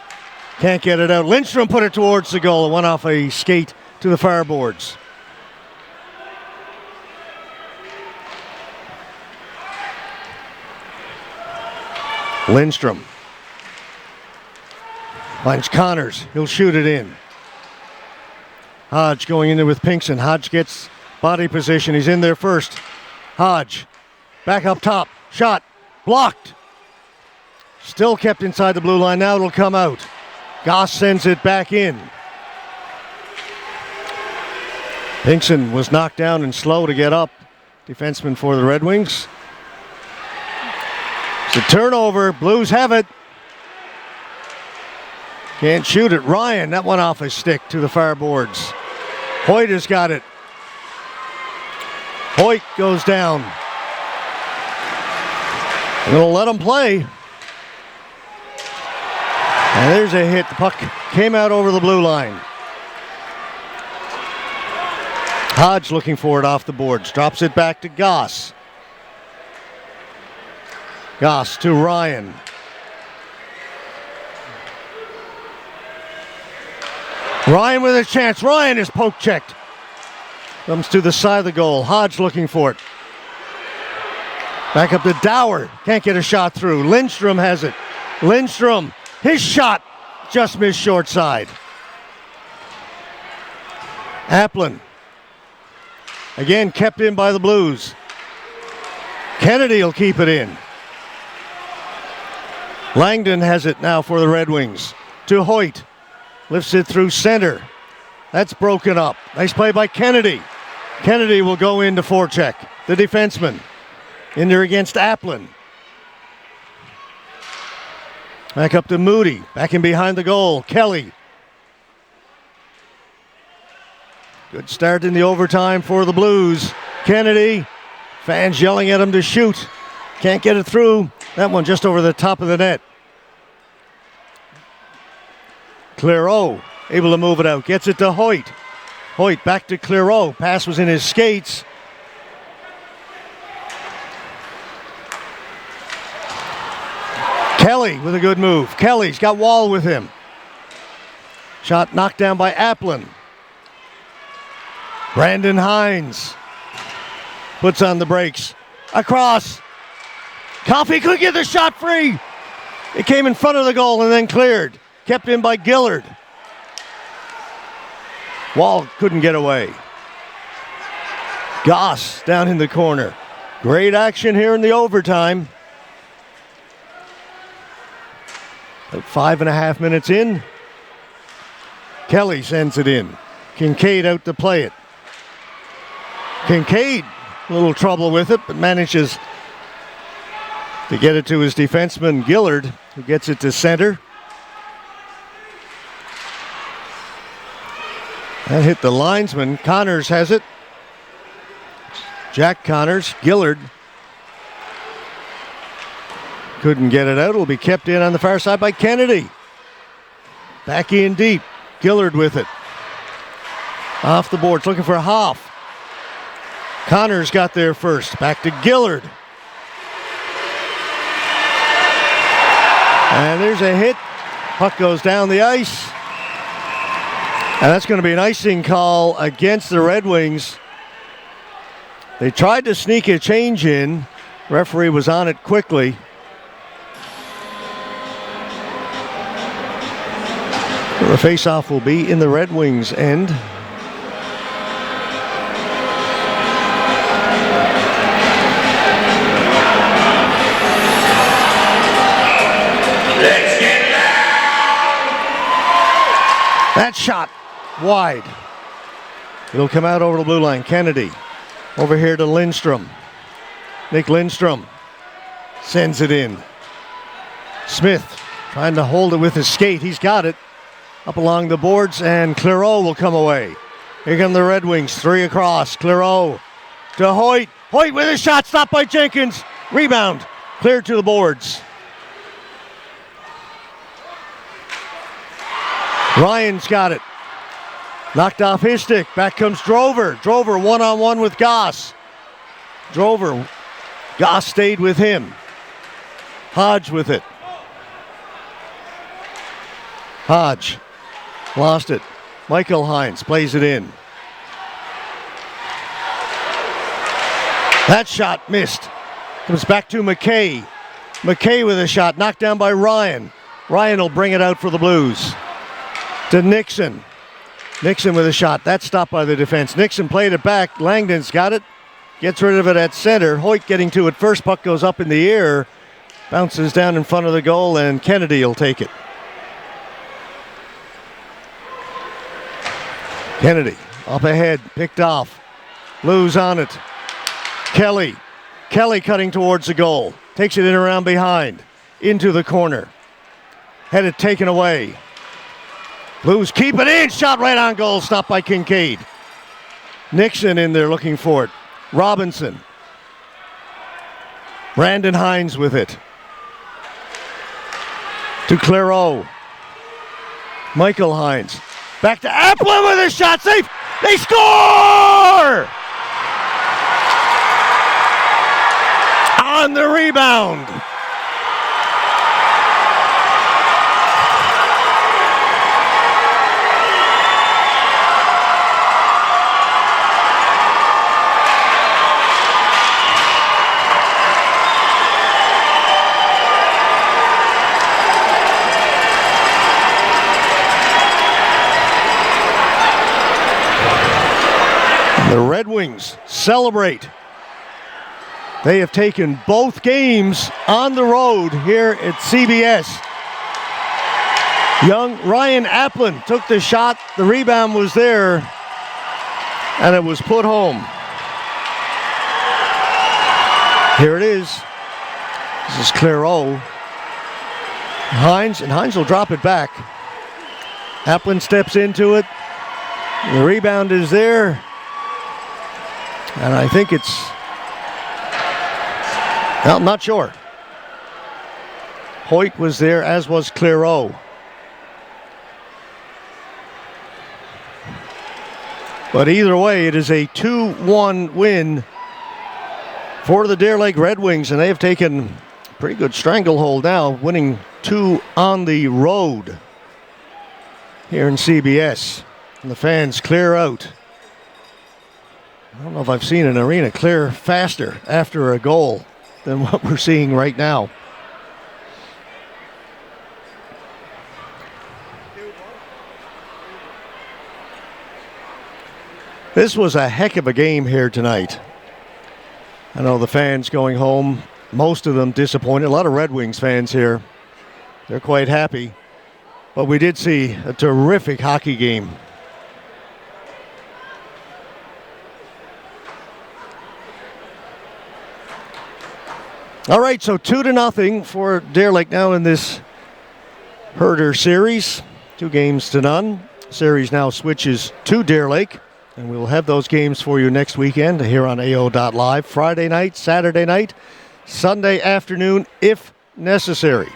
can't get it out. Lindstrom put it towards the goal. It went off a skate to the far boards. Lindstrom finds Connors. He'll shoot it in. Hodge going in there with Pinkston. Hodge gets body position. He's in there first. Hodge back up top. Shot blocked. Still kept inside the blue line. Now it'll come out. Goss sends it back in. Pinkson was knocked down and slow to get up. Defenseman for the Red Wings. It's a turnover. Blues have it. Can't shoot it. Ryan, that one off his stick to the far boards. Hoyt has got it. Hoyt goes down. They're going to let him play. And there's a hit. The puck came out over the blue line. Hodge looking for it off the boards. Drops it back to Goss. Goss to Ryan. Ryan with a chance. Ryan is poke checked. Comes to the side of the goal. Hodge looking for it. Back up to Dower. Can't get a shot through. Lindstrom has it. Lindstrom. His shot just missed short side. Applin. Again kept in by the Blues. Kennedy will keep it in. Langdon has it now for the Red Wings. To Hoyt. Lifts it through center. That's broken up. Nice play by Kennedy. Kennedy will go into forecheck. The defenseman. In there against Applin. Back up to Moody. Back in behind the goal. Kelly. Good start in the overtime for the Blues. Kennedy. Fans yelling at him to shoot. Can't get it through. That one just over the top of the net. Clairot able to move it out. Gets it to Hoyt. Hoyt back to Clairot. Pass was in his skates. Kelly with a good move. Kelly's got Wall with him. Shot knocked down by Applin. Brandon Hines puts on the brakes. Across. Coffey could get the shot free. It came in front of the goal and then cleared. Kept in by Gillard. Wall couldn't get away. Goss down in the corner. Great action here in the overtime. About 5.5 minutes in. Kelly sends it in. Kincaid out to play it. Kincaid, a little trouble with it, but manages to get it to his defenseman, Gillard, who gets it to center. That hit the linesman. Connors has it. Jack Connors, Gillard. Couldn't get it out. It'll be kept in on the far side by Kennedy. Back in deep. Gillard with it. Off the boards, looking for Hoff. Connors got there first. Back to Gillard. And there's a hit. Puck goes down the ice. And that's going to be an icing call against the Red Wings. They tried to sneak a change in. Referee was on it quickly. The face-off will be in the Red Wings' end. Let's get loud! That shot wide. It'll come out over the blue line. Kennedy over here to Lindstrom. Nick Lindstrom sends it in. Smith trying to hold it with his skate. He's got it. Up along the boards, and Clairot will come away. Here come the Red Wings. 3 across. Clairot to Hoyt. Hoyt with a shot. Stopped by Jenkins. Rebound. Cleared to the boards. Ryan's got it. Knocked off his stick. Back comes Drover. Drover one-on-one with Goss. Drover. Goss stayed with him. Hodge with it. Hodge. Lost it. Michael Hines plays it in. That shot missed. Comes back to McKay. McKay with a shot. Knocked down by Ryan. Ryan will bring it out for the Blues. To Nixon. Nixon with a shot. That's stopped by the defense. Nixon played it back. Langdon's got it. Gets rid of it at center. Hoyt getting to it first. Puck goes up in the air. Bounces down in front of the goal, and Kennedy will take it. Kennedy up ahead, picked off. Blues on it. Kelly cutting towards the goal. Takes it in around behind. Into the corner. Had it taken away. Blues keep it in. Shot right on goal. Stopped by Kincaid. Nixon in there looking for it. Robinson. Brandon Hines with it. To Clairot. Michael Hines. Back to Applin with a shot. Safe. They score! On the rebound. The Red Wings celebrate. They have taken both games on the road here at CBS. Young Ryan Applin took the shot. The rebound was there, and it was put home. Here it is. This is Clairot. Hines will drop it back. Applin steps into it. The rebound is there. And I think it's, well, I'm not sure. Hoyt was there, as was Clairot. But either way, it is a 2-1 win for the Deer Lake Red Wings, and they have taken a pretty good stranglehold now, winning 2 on the road here in CBS. And the fans clear out. I don't know if I've seen an arena clear faster after a goal than what we're seeing right now. This was a heck of a game here tonight. I know the fans going home, most of them disappointed. A lot of Red Wings fans here. They're quite happy. But we did see a terrific hockey game. All right, so 2-0 for Deer Lake now in this Herder series. 2 games to none. Series now switches to Deer Lake, and we will have those games for you next weekend here on AO.live. Friday night, Saturday night, Sunday afternoon, if necessary.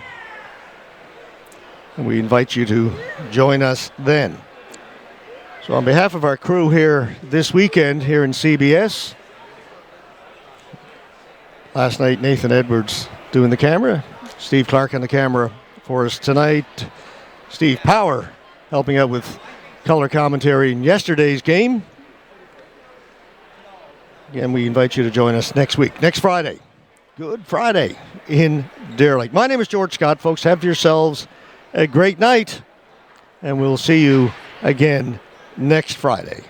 And we invite you to join us then. So on behalf of our crew here this weekend here in CBS, last night, Nathan Edwards doing the camera. Steve Clark on the camera for us tonight. Steve Power helping out with color commentary in yesterday's game. Again, we invite you to join us next week, next Friday. Good Friday in Deer Lake. My name is George Scott, folks. Have yourselves a great night, and we'll see you again next Friday.